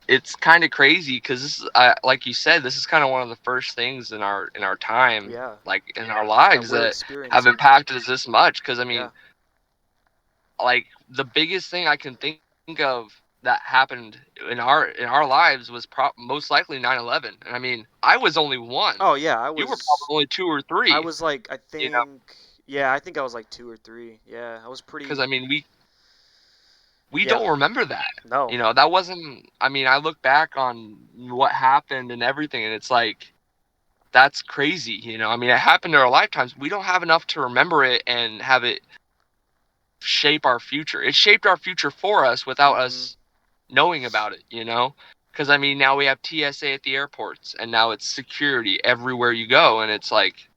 it's kind of crazy because this is like you said, this is kind of one of the first things in our time, Yeah, like in our that lives, we're that have experiencing. impacted us this much. Because I Yeah. mean, like the biggest thing I can think of that happened in our lives was most likely 9/11. And I mean, I was only one. Oh yeah, I You were probably was. only two or I three. was like, You know, yeah, I think I was like two or three. Yeah, I was because pretty. I mean, we Yeah, don't remember that. no. That wasn't. I mean, I look back on what happened and everything, and it's like that's crazy. I mean, it happened in our lifetimes. We don't have enough to remember it and have it shape our future. It shaped our future for us without Hmm. us knowing about it. Because I mean, now we have TSA at the airports, and now it's security everywhere you go, and it's like,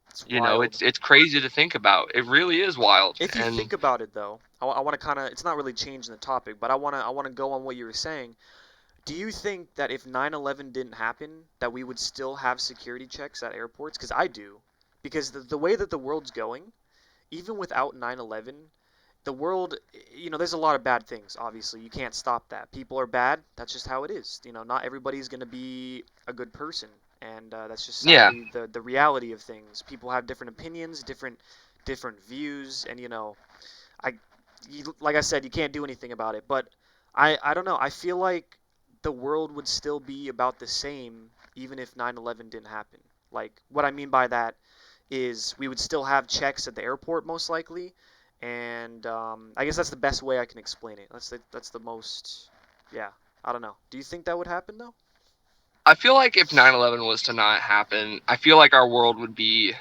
It's wild. it's crazy to think about. It really is wild. If you And think about it though, I want to kind of. It's not really changing the topic, but I want to go on what you were saying. Do you think that if 9/11 didn't happen, that we would still have security checks at airports? Because I do. Because the way that the world's going, even without 9/11, the world, there's a lot of bad things, obviously. You can't stop that. People are bad. That's just how it is. Not everybody's going to be a good person. and that's just Yeah. sadly the reality of things. People have different opinions, different views, and I like I said, you can't do anything about it. But I don't know. I feel like the world would still be about the same even if 9/11 didn't happen. Like what I mean by that is we would still have checks at the airport most likely, and I guess that's the best way I can explain it. That's the most, yeah. I don't know. Do you think that would happen though? I feel like if 9/11 was to not happen, I feel like our world would be.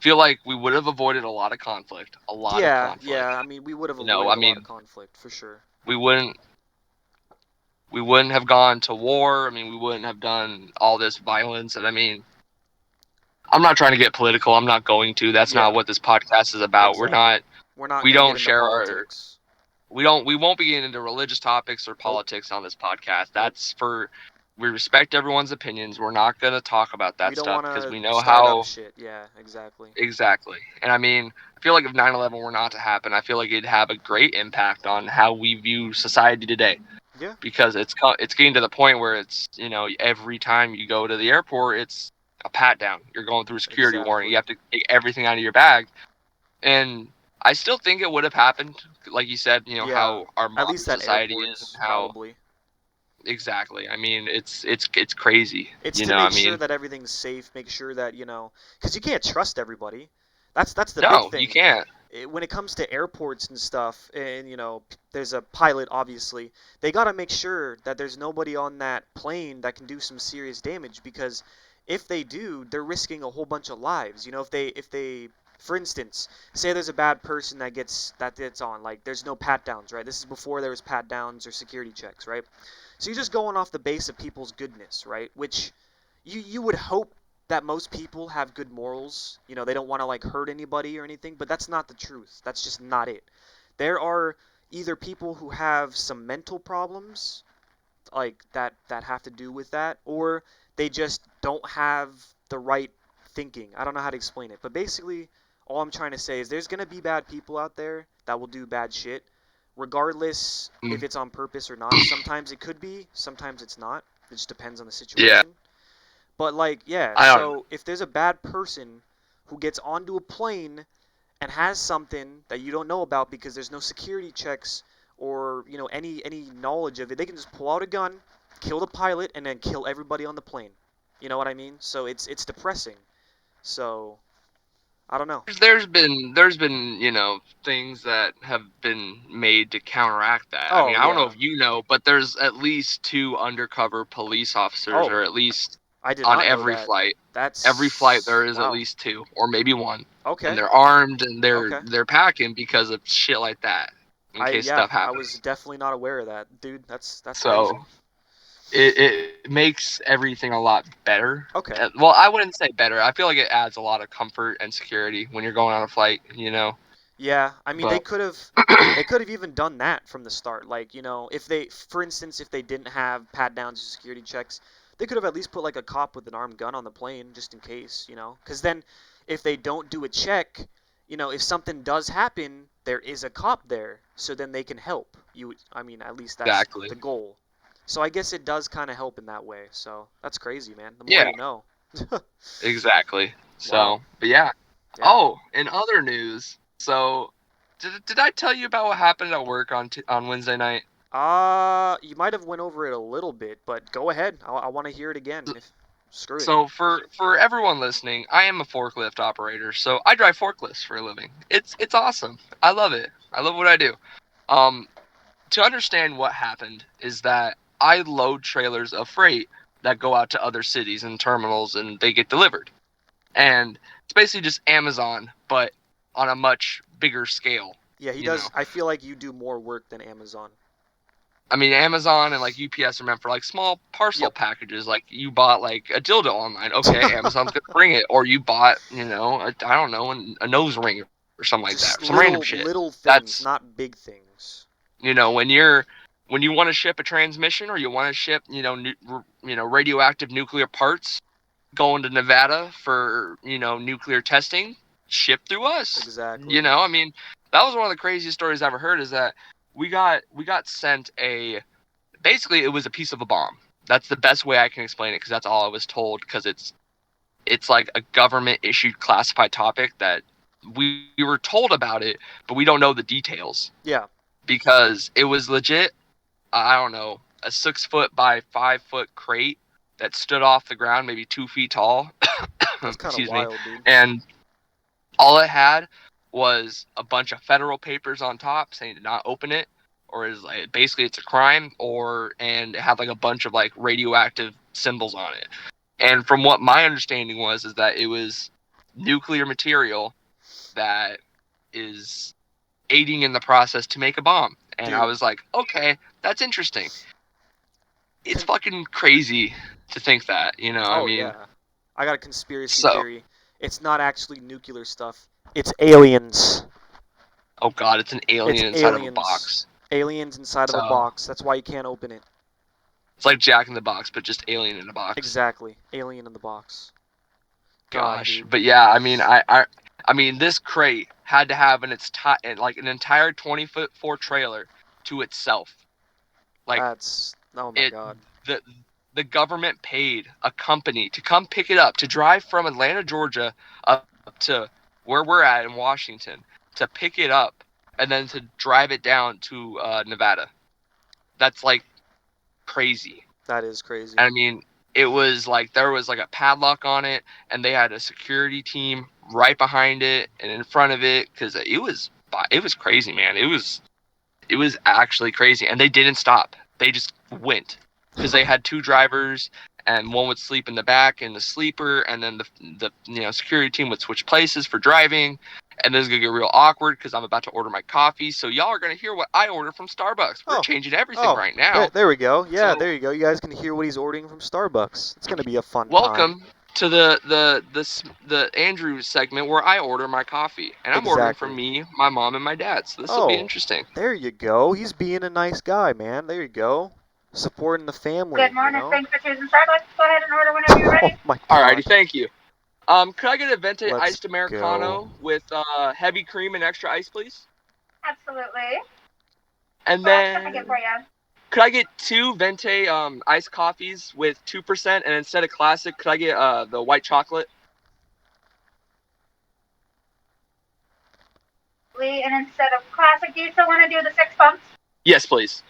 Feel like we would have avoided a lot of conflict. A lot of Yeah, conflict. yeah. I mean, we would have You know, avoided I a lot mean, of conflict for sure. we wouldn't we wouldn't have gone to war. I mean, we wouldn't have done all this violence. And I mean, I'm not trying to get political. I'm not going to. That's not Yeah, what this podcast is about. exactly. We're not We gonna get don't into share our politics. we won't be getting into religious topics or Nope, politics on this podcast. nope. That's for we respect everyone's opinions. We're not going to talk about We that don't stuff want because to we know start up how shit. Yeah, exactly. exactly. And I mean, I feel like if 9/11 were not to happen, I feel like it'd have a great impact on how we view society today. Yeah, Because it's getting to the point where it's every time you go to the airport, it's a pat down. You're going through a security warning. You exactly. have to take everything out of your bag, and I still think it would have happened. Like you said, Yeah, how our at modern least at society is and airports, how probably. exactly. I mean, it's crazy. It's to I make sure mean, that everything's safe, make sure that, because you can't trust everybody. That's the big no, you thing. can't. When it comes to airports and stuff, and there's a pilot, obviously, they gotta make sure that there's nobody on that plane that can do some serious damage, because if they do, they're risking a whole bunch of lives. If they, for instance, say there's a bad person that gets on, like there's no pat downs, right? This is before there was pat downs or security checks, right? So you're just going off the base of people's goodness, right? Which you would hope that most people have good morals. They don't want to like hurt anybody or anything, but that's not the truth. That's just not it. There are either people who have some mental problems like that have to do with that, or they just don't have the right thinking. I don't know how to explain it, but basically all I'm trying to say is there's going to be bad people out there that will do bad shit regardless if Mm, it's on purpose or not. Sometimes it could be, sometimes it's not. It just depends on the yeah, situation. But like, yeah, I don't know. so if there's a bad person who gets onto a plane and has something that you don't know about because there's no security checks or, any knowledge of it, they can just pull out a gun, kill the pilot, and then kill everybody on the plane. You know what I mean? So it's depressing. So I don't know. There's been things that have been made to counteract that. I mean, Oh I don't know yeah. if you know, but there's at least two undercover police officers, Oh, or at least I did on not know every that. flight. Every flight there That's is at wow. least two, or maybe one, and Okay. they're armed and they're Okay. they're packing because of shit like that, in case Yeah, stuff I was happens. definitely not aware of that, dude. That's crazy. So it makes everything a lot better. Okay. Well, I wouldn't say better. I feel like it adds a lot of comfort and security when you're going on a flight. Yeah, I mean they But could have they could have even done that from the start. Like, if they, for instance, if they didn't have pat downs or security checks, they could have at least put like a cop with an armed gun on the plane just in case. Because then if they don't do a check, if something does happen, there is a cop there, so then they can help. I mean, at least that's exactly, the goal. So I guess it does kind of help in that way. So that's crazy, man. The more yeah, you know. exactly. Wow. So, but yeah. Yeah. Oh, in other news, so did I tell you about what happened at work on Wednesday night? You might have went over it a little bit, but go ahead. I want to hear it again. If screw it. So for everyone listening, I am a forklift operator, so I drive forklifts for a living. It's awesome. I love it. I love what I do. Um, to understand what happened is that I load trailers of freight that go out to other cities and terminals, and they get delivered. And it's basically just Amazon, but on a much bigger scale. Yeah, he You know, does. I feel like you do more work than Amazon. I mean, Amazon and like UPS are meant for like small parcel Yep. packages. Like you bought like a dildo online, okay, Amazon's gonna bring it, or you bought, I don't know, a nose ring or something like Just that, some random little shit. little things, That's not big things. when you want to ship a transmission or you want to ship, radioactive nuclear parts going to Nevada for nuclear testing, ship through us. Exactly. I mean, that was one of the craziest stories I ever heard. Is that we got sent basically it was a piece of a bomb That's the best way I can explain it because that's all I was told. Because it's like a government issued classified topic that we were told about it, but we don't know the details Yeah. because it was legit. I don't know, a 6 foot by 5 foot crate that stood off the ground, maybe 2 feet tall. That's kind of Excuse me. wild, dude. And all it had was a bunch of federal papers on top saying to not open it, or is like basically it's a crime, and it had like a bunch of like radioactive symbols on it. And from what my understanding was, is that it was nuclear material that is aiding in the process to make a bomb. And I Dude. was like, okay, that's interesting. It's fucking crazy to think that, you know. I mean, yeah. I got a conspiracy so theory. It's not actually nuclear stuff. It's aliens. oh god, it's an alien It's inside of a aliens. box. Aliens inside of a So- box. That's why you can't open it. It's like Jack in the Box, but just alien in a box. Exactly. Alien in the box. God, Gosh, dude. but yeah, I mean, I mean, this crate had to have like an entire 20-foot Ford trailer to itself. Like That's oh my it, god. the government paid a company to come pick it up, to drive from Atlanta, Georgia, up to where we're at in Washington, to pick it up, and then to drive it down to Nevada. That's like crazy. That is crazy. I mean, it was like there was like a padlock on it, and they had a security team right behind it and in front of it because it was crazy, man. It was actually crazy, and they didn't stop. They just went because they had two drivers, and one would sleep in the back in the sleeper, and then the security team would switch places for driving. And this is gonna get real awkward because I'm about to order my coffee, so y'all are gonna hear what I order from Starbucks. We're Oh. changing everything right now. There we go. Yeah, So- there you go. You guys can hear what he's ordering from Starbucks. It's gonna be a fun time. Welcome to the Andrew segment where I order my coffee, and I'm ordering Exactly. from me, my mom, and my dad. So this will be Oh. interesting. There you go. He's being a nice guy, man. There you go. Supporting the family. Good morning. You know? Thanks for choosing Starbucks. Go ahead and order whenever you're ready. Oh my god. Alrighty, thank you. Could I get a venti Let's iced americano go. with heavy cream and extra ice, please? Absolutely. And What else can I then get for you? could I get two venti iced coffees with 2%, and instead of classic, could I get the white chocolate? And instead of classic, do you still want to do the 6 pumps? Yes, please.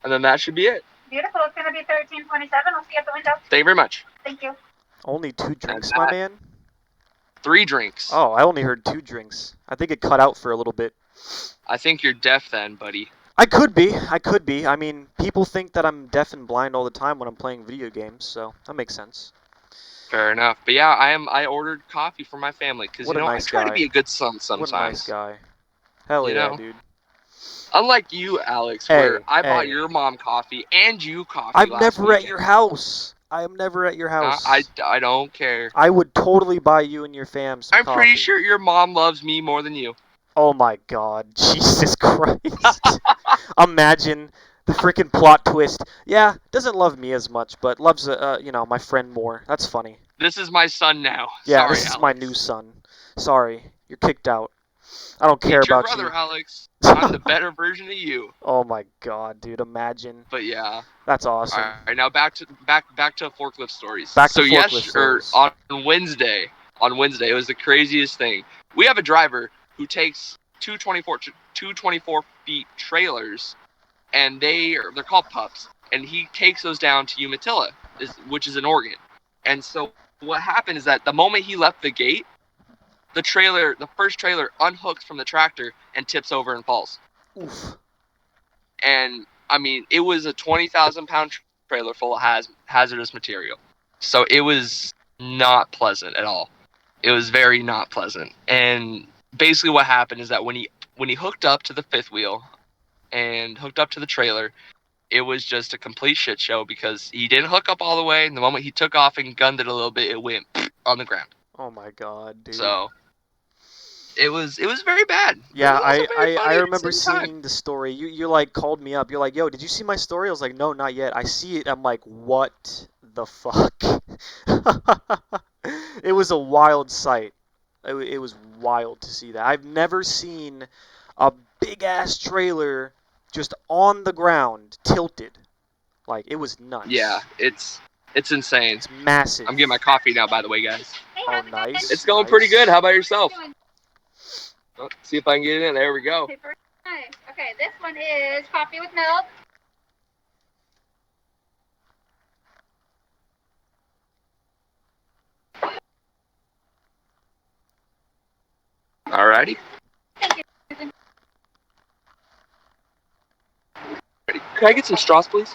And then that should be it. Beautiful. It's going to be 1327. I'll see you at the window. Thank you very much. Thank you. Only 2 drinks, that- my man? 3 drinks. Oh, I only heard 2 drinks. I think it cut out for a little bit. I think you're deaf then, buddy. I could be. I mean, people think that I'm deaf and blind all the time when I'm playing video games, so that makes sense. Fair enough. But yeah, I ordered coffee for my family because What a nice I try to guy. be a good son sometimes. What a nice guy. Hell You yeah, know? dude. Unlike you, Alex, Hey, where I bought hey. your mom coffee and you coffee. I'm last never at weekend. your house. I am never at your house. I don't care. I would totally buy you and your fam some I'm pretty coffee. sure your mom loves me more than you. Oh my god. Jesus Christ. Imagine the freaking plot twist. Yeah, doesn't love me as much, but loves my friend more. That's funny. This is my son now. Yeah, Sorry, this is Alex. my new son. Sorry, you're kicked out. I don't care It's your about brother, you. Alex. I'm the better version of you. Oh my god, dude, imagine. But yeah. That's awesome. All right, now back to forklift stories. Back to so forklift stories. on Wednesday, it was the craziest thing. We have a driver who takes two 24 feet trailers, and they're called pups, and he takes those down to Umatilla, which is in Oregon. And so what happened is that the moment he left the gate, the first trailer unhooks from the tractor and tips over and falls. Oof. And I mean, it was a 20,000-pound trailer full of hazardous material. So it was not pleasant at all. It was very not pleasant. And basically what happened is that when he hooked up to the fifth wheel and hooked up to the trailer, it was just a complete shit show because he didn't hook up all the way, and the moment he took off and gunned it a little bit, it went on the ground. Oh my god, dude. So it was very bad. Yeah, It was also very funny I at the remember same time. seeing the story. You like called me up. You're like, yo, did you see my story? I was like, no, not yet. I see it. I'm like, what the fuck? It was a wild sight. It was wild to see that. I've never seen a big ass trailer just on the ground, tilted. Like, it was nuts. Yeah, it's insane. It's massive. I'm getting my coffee now, by the way, guys. Hey, Oh, how's it going? nice. It's going pretty good. How about yourself? Oh, see if I can get it in. There we go. Super nice. Okay, this one is coffee with milk. Alrighty. Thank you. Ready. Can I get some straws, please?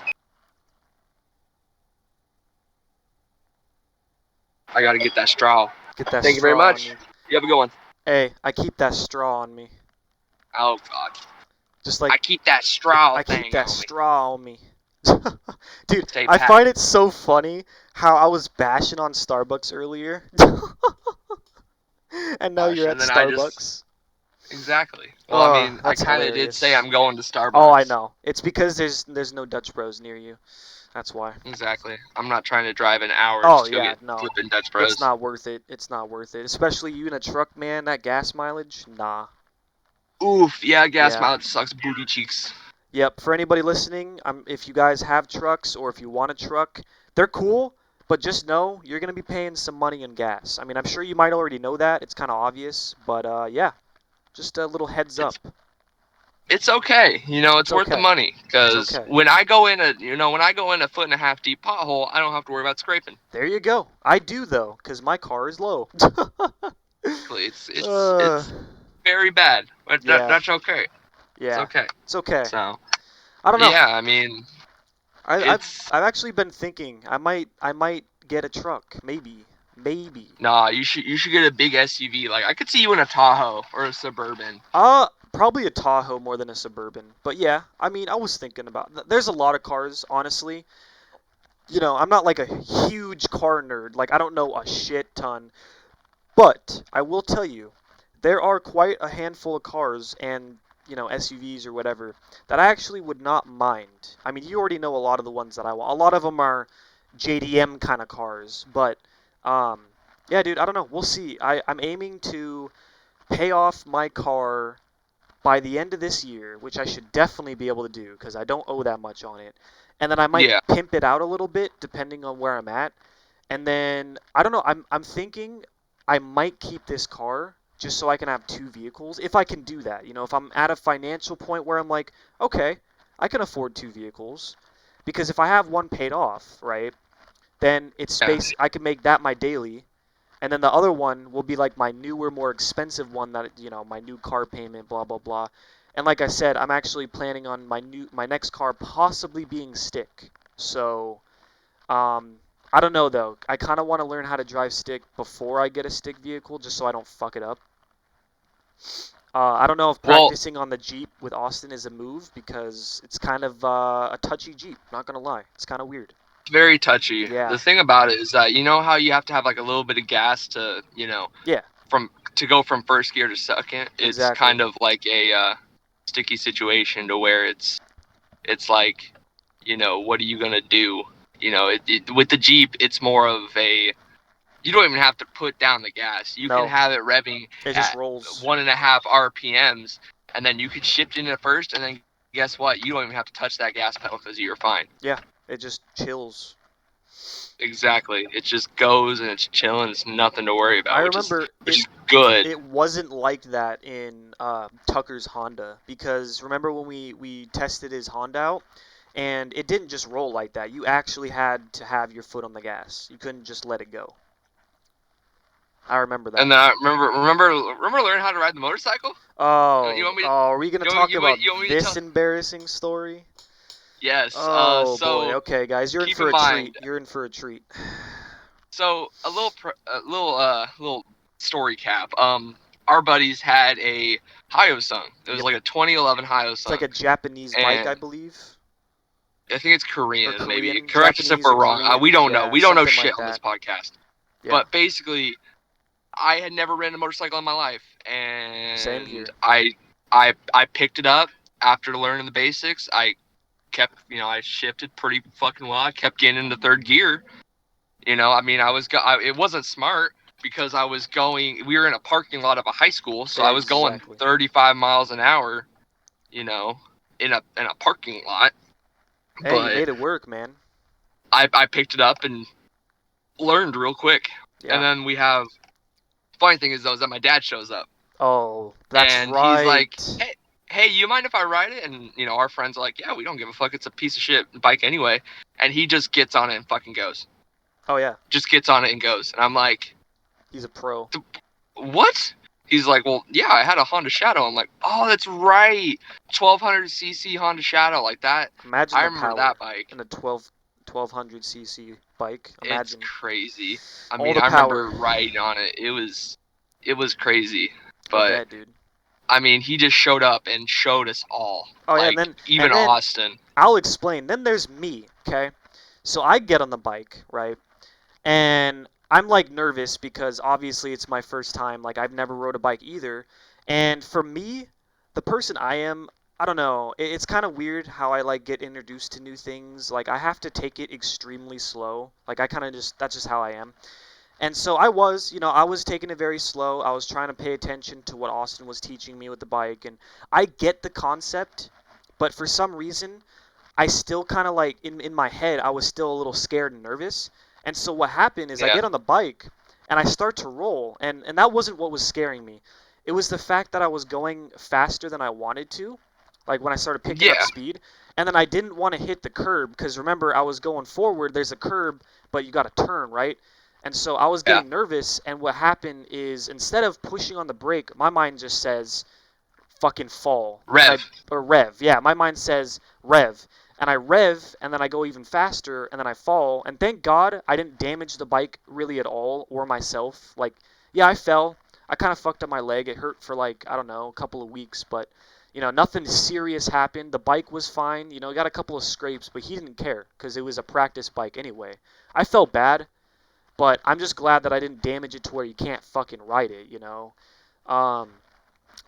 I gotta get that straw. Get that Thank you very straw on much. me. You have a good one. Hey, I keep that straw on me. Oh God. Just I like keep that straw I thing keep that on me. straw on me. Dude, Stay I pat. find it so funny how I was bashing on Starbucks earlier. And now Gosh, you're at and then I just- Starbucks. Exactly. Well, I mean, I That's kind of did hilarious. say I'm going to Starbucks. Oh, I know. It's because there's no Dutch Bros near you. That's why. Exactly. I'm not trying to drive an hour Oh, to go yeah, get no. flipping Dutch Bros. It's not worth it. It's not worth it. Especially you in a truck, man. That gas mileage, nah. Oof. Yeah, gas Yeah. mileage sucks booty cheeks. Yep. For anybody listening, if you guys have trucks or if you want a truck, they're cool. But just know you're gonna be paying some money in gas. I mean, I'm sure you might already know that. It's kind of obvious, but yeah, just a little heads up. It's okay. You know, it's worth the okay. money because okay. when I go in a 1.5 deep pothole, I don't have to worry about scraping. There you go. I do though, cause my car is low. It's very bad, but Yeah. that's okay. Yeah. It's okay. It's okay. So I don't know. yeah, I mean, I've it's actually been thinking I might get a truck, maybe. nah. You should get a big SUV. Like I could see you in a Tahoe or a Suburban. Probably a Tahoe more than a Suburban. But yeah, I mean, I was thinking about. There's a lot of cars, honestly. You know, I'm not like a huge car nerd. Like I don't know a shit ton. But I will tell you, there are quite a handful of cars and SUVs or whatever that I actually would not mind. I mean, you already know a lot of the ones that I want. A lot of them are JDM kind of cars, but yeah, dude, I don't know. We'll see. I'm aiming to pay off my car by the end of this year, which I should definitely be able to do because I don't owe that much on it. And then I might Yeah. pimp it out a little bit depending on where I'm at. And then I don't know. I'm thinking I might keep this car just so I can have two vehicles if I can do that. You know, if I'm at a financial point where I'm like, okay, I can afford two vehicles, because if I have one paid off, right, then it's Yeah. space. I can make that my daily, and then the other one will be like my newer, more expensive one that my new car payment, blah blah blah. And like I said, I'm actually planning on my next car possibly being stick. So, I don't know though. I kind of want to learn how to drive stick before I get a stick vehicle, just so I don't fuck it up. I don't know if Well- practicing on the Jeep with Austin is a move because it's kind of a touchy Jeep. Not gonna lie, it's kind of weird. Very touchy. Yeah. The thing about it is that you know how you have to have like a little bit of gas to Yeah. to go from first gear to second. It's Exactly. kind of like a sticky situation to where it's like, what are you gonna do? With the Jeep, it's more of a you don't even have to put down the gas. You No. can have it revving It just at rolls. 1.5 RPMs, and then you could shift into first, and then guess what? You don't even have to touch that gas pedal because you're fine. It just chills. Exactly. It just goes and it's chilling. It's nothing to worry about. I which is- remember which is good. it wasn't like that in Tucker's Honda, because remember when we tested his Honda out, and it didn't just roll like that. You actually had to have your foot on the gas. You couldn't just let it go. I remember that. And then I remember learning how to ride the motorcycle. Oh, you want me to- are we gonna you- talk you about want- you want me to this tell- embarrassing story? Yes. Oh So boy. Okay, guys, you're in keep for in a mind- treat. You're in for a treat. so a little story cap. Our buddies had a Hyosung. It was Yep. like a 2011 Hyosung. It's like a Japanese bike, And- I believe. I think it's Korean, Or maybe. Korean, Correct us if Japanese we're or wrong. Korean, We don't yeah, know. We don't know something shit like on this that. podcast. Yeah. But basically, I had never ridden a motorcycle in my life, and Same here. I picked it up after learning the basics. I kept, I shifted pretty fucking well. I kept getting into third gear. I mean, it wasn't smart because I was going. We were in a parking lot of a high school, so I was going Exactly. 35 miles an hour. in a parking lot. Hey, you But made it work, man. I picked it up and learned real quick. Yeah. And then we have, funny thing is though, is that my dad shows up Oh, that's and he's like, right. hey, you mind if I ride it? And our friends are like, yeah, we don't give a fuck. It's a piece of shit bike anyway. And he just gets on it and fucking goes. Oh yeah, Just gets on it and goes. And I'm like, he's a pro. what? He's like, well, yeah, I had a Honda Shadow. I'm like, oh, that's right, 1200cc Honda Shadow, like that. Imagine I the remember power that bike. in a 1200cc bike. It's Imagine crazy. I all mean, the I power. remember riding on it. It was crazy. I But bet, dude. I mean, he just showed up and showed us all. Oh yeah, Like, and then even Austin. I'll explain. Then there's me, okay? So I get on the bike, right? And I'm like nervous because obviously it's my first time. Like I've never rode a bike either. And for me, the person I am, I don't know. It's kind of weird how I like get introduced to new things. Like I have to take it extremely slow. Like I kind of just that's just how I am. And so I was taking it very slow. I was trying to pay attention to what Austin was teaching me with the bike, and I get the concept, but for some reason, I still kind of like in my head, I was still a little scared and nervous. And so what happened is I Yeah. get on the bike and I start to roll, and that wasn't what was scaring me. It was the fact that I was going faster than I wanted to, like when I started picking up Yeah. speed, and then I didn't want to hit the curb because remember I was going forward. There's a curb, but you got to turn, right? And so I was Yeah. getting nervous, and what happened is instead of pushing on the brake, my mind just says fucking fall. Rev. Or rev. Yeah, my mind says rev. And I rev, and then I go even faster, and then I fall. And thank God I didn't damage the bike really at all, or myself. Like, yeah, I fell. I kind of fucked up my leg. It hurt for like, I don't know, a couple of weeks. But, nothing serious happened. The bike was fine. Got a couple of scrapes, but he didn't care because it was a practice bike anyway. I felt bad, but I'm just glad that I didn't damage it to where you can't fucking ride it. Um,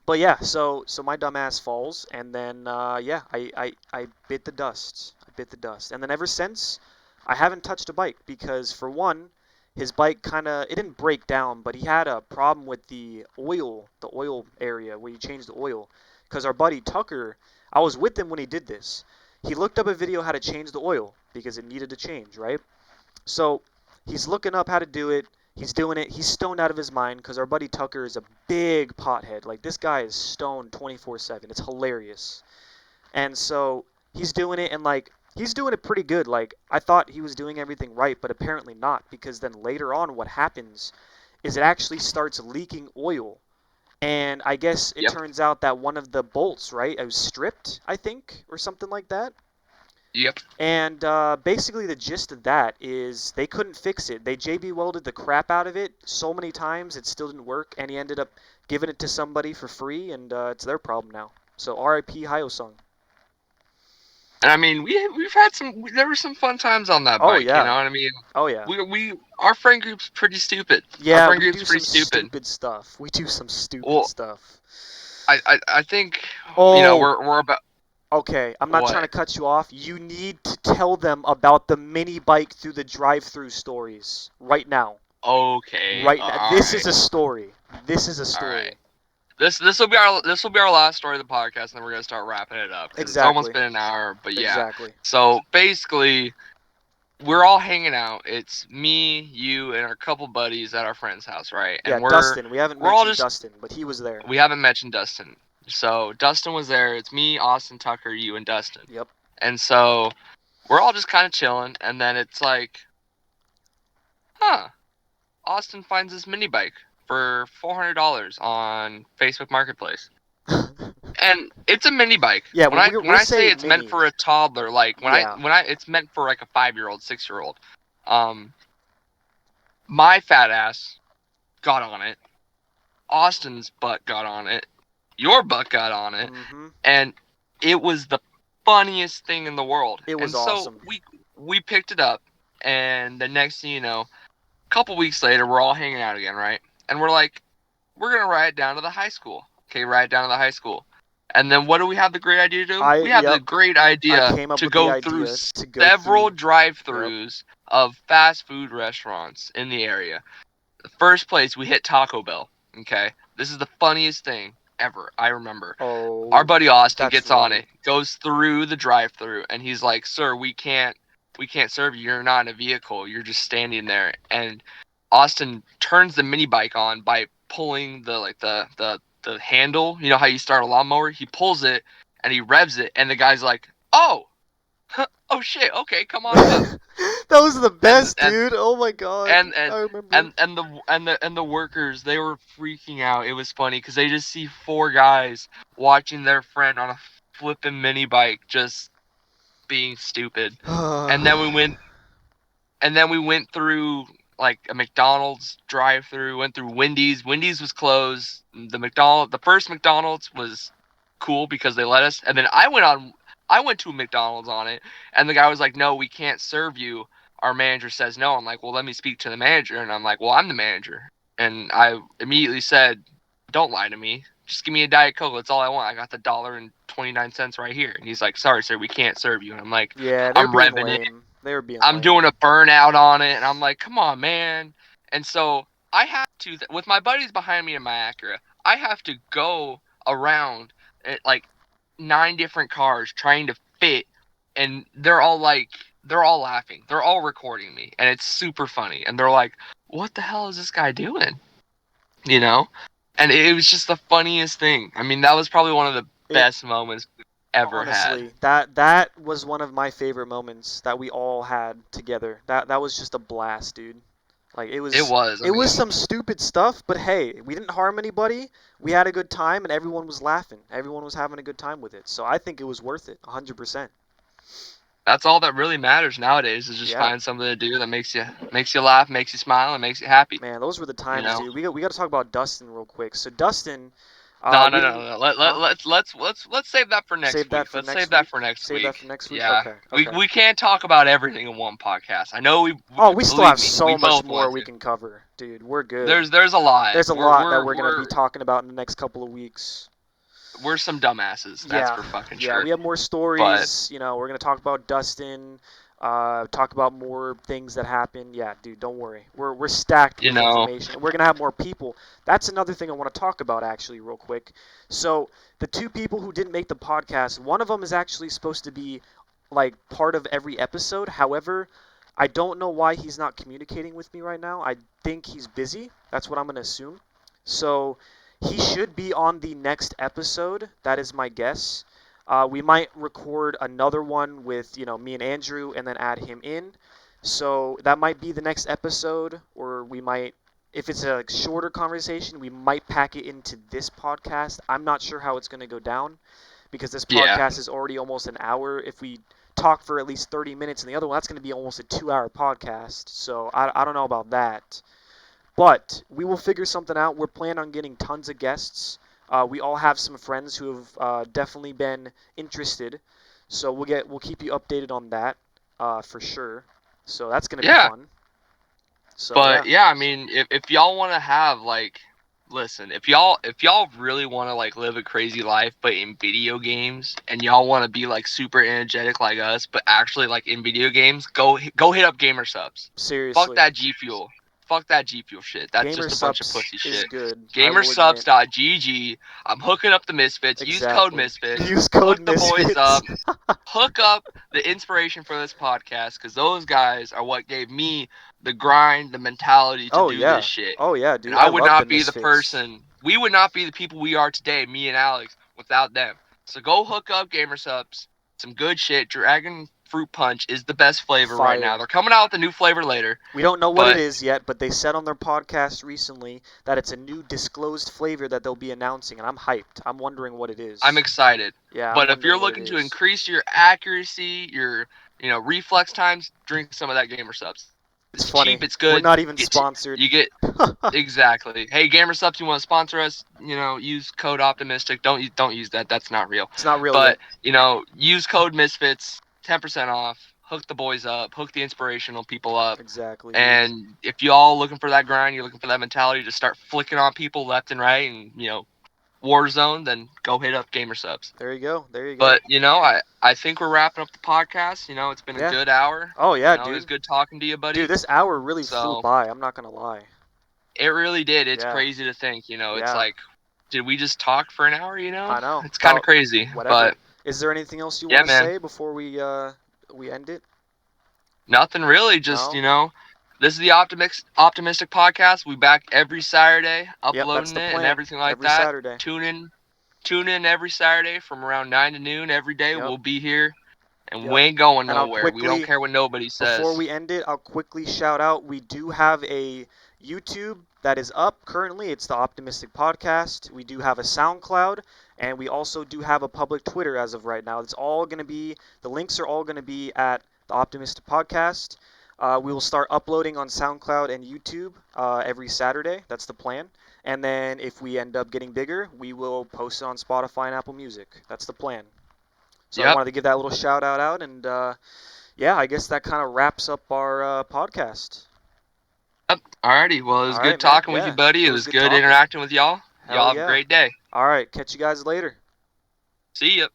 but yeah, so my dumbass falls, and then I bit the dust. I bit the dust, and then ever since, I haven't touched a bike because for one, his bike it didn't break down, but he had a problem with the oil area where you change the oil. Because our buddy Tucker, I was with him when he did this. He looked up a video how to change the oil because it needed to change, right? So he's looking up how to do it. He's doing it. He's stoned out of his mind because our buddy Tucker is a big pothead. Like, this guy is stoned 24/7. It's hilarious. And so he's doing it, and, like, he's doing it pretty good. Like, I thought he was doing everything right, but apparently not, because then later on what happens is it actually starts leaking oil. And I guess it Yep. turns out that one of the bolts, right, it was stripped, I think, or something like that. Yep. And basically the gist of that is they couldn't fix it. They JB welded the crap out of it so many times it still didn't work, and he ended up giving it to somebody for free, and it's their problem now. So R.I.P. Hyosung. And I mean, we've had there were some fun times on that Oh, bike. yeah. You know what I mean? Oh yeah. Our friend group's pretty stupid. Our Yeah, friend we group's do pretty some stupid. stupid stuff. We do some stupid Well, stuff. I think Oh. we're about. Okay, I'm not What? trying to cut you off. You need to tell them about the mini bike through the drive-through stories right now. Okay. Right now. This alright. is a story. This is a story. Alright. This will be our last story of the podcast, and then we're gonna start wrapping it up. 'Cause It's almost Exactly. been an hour, but yeah. Exactly. So basically, we're all hanging out. It's me, you, and our couple buddies at our friend's house, right? Yeah, And Dustin. We haven't we're all mentioned just- Dustin, but he was there. we haven't mentioned Dustin. So Dustin was there. It's me, Austin, Tucker, you, and Dustin. Yep. And so we're all just kind of chilling, and then it's like, Austin finds this mini bike for $400 on Facebook Marketplace. And it's a mini bike. Yeah, when we're I say saying it's meant mini. for a toddler, like Yeah. it's meant for like a 5-year-old, 6-year-old. My fat ass got on it. Austin's butt got on it. Your butt got on it, Mm-hmm. and it was the funniest thing in the world. It was and awesome. So we picked it up, and the next thing you know, a couple weeks later, we're all hanging out again, right? And we're like, we're gonna ride down to the high school. Okay, ride down to the high school. And then what do we have the great idea to do? We have the great idea I came up to with go the through idea to go several through. drive-throughs of fast food restaurants in the area. The first place we hit Taco Bell. Okay, this is the funniest thing. ever. I remember. Oh, Our buddy Austin that's gets on lame. it, goes through the drive-through, and he's like, "Sir, we can't serve you. You're not in a vehicle. You're just standing there." And Austin turns the mini bike on by pulling the handle. You know how you start a lawnmower? He pulls it and he revs it, and the guy's like, "Oh, oh shit. Okay, come on up." That was the best, and dude. Oh my god. and I remember. and the workers, they were freaking out. It was funny because they just see four guys watching their friend on a flipping mini bike just being stupid. And then we went through like a McDonald's drive-through, went through Wendy's. Wendy's was closed. The first McDonald's was cool because they let us. And then I went to a McDonald's on it, and the guy was like, "No, we can't serve you. Our manager says no." I'm like, "Well, let me speak to the manager." And I'm like, "Well, I'm the manager." And I immediately said, "Don't lie to me. Just give me a Diet Coke. That's all I want. I got the $1.29 right here." And he's like, "Sorry, sir, we can't serve you." And I'm like, Yeah, they were I'm being revving it. lame. They were being I'm lame. doing a burnout on it, and I'm like, "Come on, man." And so I have to, with my buddies behind me in my Acura, I have to go around at like 9 different cars trying to fit, and they're all laughing. They're all recording me, and it's super funny. And they're like, "What the hell is this guy doing?" You know? And it was just the funniest thing. I mean, that was probably one of the best moments we've ever Honestly, had. that was one of my favorite moments that we all had together. That was just a blast, dude. Like It was. I it was mean, some stupid stuff, but hey, we didn't harm anybody. We had a good time and everyone was laughing. Everyone was having a good time with it. So I think it was worth it, 100%. that's all that really matters nowadays is just Yeah. find something to do that makes you laugh, makes you smile, and makes you happy. Man, those were the times, know? dude. We got to talk about Dustin real quick. So Dustin, No, we no, no, didn't. no. Huh? Let's save that for next Save that week. for Let's next save that week. for next Save week. that for next week. Yeah, Okay. we Okay. we can't talk about everything in one podcast. I know Oh, we still believe have me, so we much both more want we to. can cover, dude. We're good. There's a lot. There's a lot that we're gonna be talking about in the next couple of weeks. We're some dumbasses. That's Yeah, for fucking yeah. sure. We have more But stories. We're gonna talk about Dustin. Talk about more things that happened. Yeah, dude, don't worry. We're stacked you with know, information. We're gonna have more people. That's another thing I want to talk about actually, real quick. So the two people who didn't make the podcast, one of them is actually supposed to be like part of every episode. However, I don't know why he's not communicating with me right now. I think he's busy. That's what I'm gonna assume. So he should be on the next episode. That is my guess. We might record another one with, me and Andrew and then add him in. So that might be the next episode, or we might, if it's a shorter conversation, we might pack it into this podcast. I'm not sure how it's going to go down because this yeah, podcast is already almost an hour. If we talk for at least 30 minutes in the other one, that's going to be almost a 2-hour podcast. So I don't know about that. But we will figure something out. We're planning on getting tons of guests. We all have some friends who have definitely been interested, so we'll keep you updated on that for sure. So that's gonna be yeah. fun. So But yeah, I mean, if y'all want to have like, listen, if y'all really want to like live a crazy life, but in video games, and y'all want to be like super energetic like us, but actually like in video games, go hit up Gamer Subs. seriously, Fuck that G Fuel. Fuck that G Fuel shit. That's Gamer just a bunch of Subs pussy is shit. good. Gamersubs.gg. I'm hooking up the Misfits. Use code Exactly. Misfits. Use code Hook the boys Misfits. up. Hook up the inspiration for this podcast because those guys are what gave me the grind, the mentality to do this shit. Oh yeah, dude. And I would love not the be the Misfits. person. We would not be the people we are today, me and Alex, without them. So go hook up Gamersubs. Some good shit. Dragon Fruit Punch is the best flavor right now. Fire. They're coming out with a new flavor later. We don't know what But- it is yet, but they said on their podcast recently that it's a new disclosed flavor that they'll be announcing, and I'm hyped. I'm wondering what it is. I'm excited. Yeah. But I'm if you're wondering what looking it to is. increase your accuracy, your reflex times, drink some of that Gamer Subs. It's It's funny. cheap, it's good. We're not even It's- sponsored. You get exactly. Hey, Gamer Subs, you want to sponsor us? Use code Optimistic. Don't use that. That's not real. It's not real But yet. use code Misfits, 10% off. Hook the boys up. Hook the inspirational people up. Exactly. And if y'all looking for that grind, you're looking for that mentality to start flicking on people left and right, and Warzone, then go hit up Gamer Subs. There you go. There you go. But I think we're wrapping up the podcast. It's been Yeah. a good hour. Oh yeah, It was dude. good talking to you, buddy. Dude, this hour really flew So- by. I'm not gonna lie. It really did. It's Yeah. crazy to think. It's Yeah. like did we just talk for an hour? You know, I know. it's kind of About crazy. whatever. But Is there anything else you yeah, want to man, say before we end it? nothing really. Just No? this is the optimistic podcast. We back every Saturday, Yep, that's uploading the it and plan. everything like Every that. Saturday. Tune in every Saturday from around 9 to noon every day. Yep. We'll be here, and Yep. we ain't going And I'll nowhere. We don't quickly, care what nobody before says. we end it, I'll quickly shout out, we do have a YouTube that is up currently. It's the Optimistic Podcast. We do have a SoundCloud, and we also do have a public Twitter as of right now. It's all going to be, the links are all going to be at the Optimistic Podcast. We will start uploading on SoundCloud and YouTube every Saturday. That's the plan. And then if we end up getting bigger, we will post it on Spotify and Apple Music. That's the plan. So I Yep. wanted to give that little shout out, and yeah, I guess that kind of wraps up our podcast. Yep. Alrighty. Well, it was All good right, man. talking with you, Yeah, buddy. it It was was good good talking. interacting with y'all. Hell Y'all have yeah. a great day. All right, catch you guys later. See ya.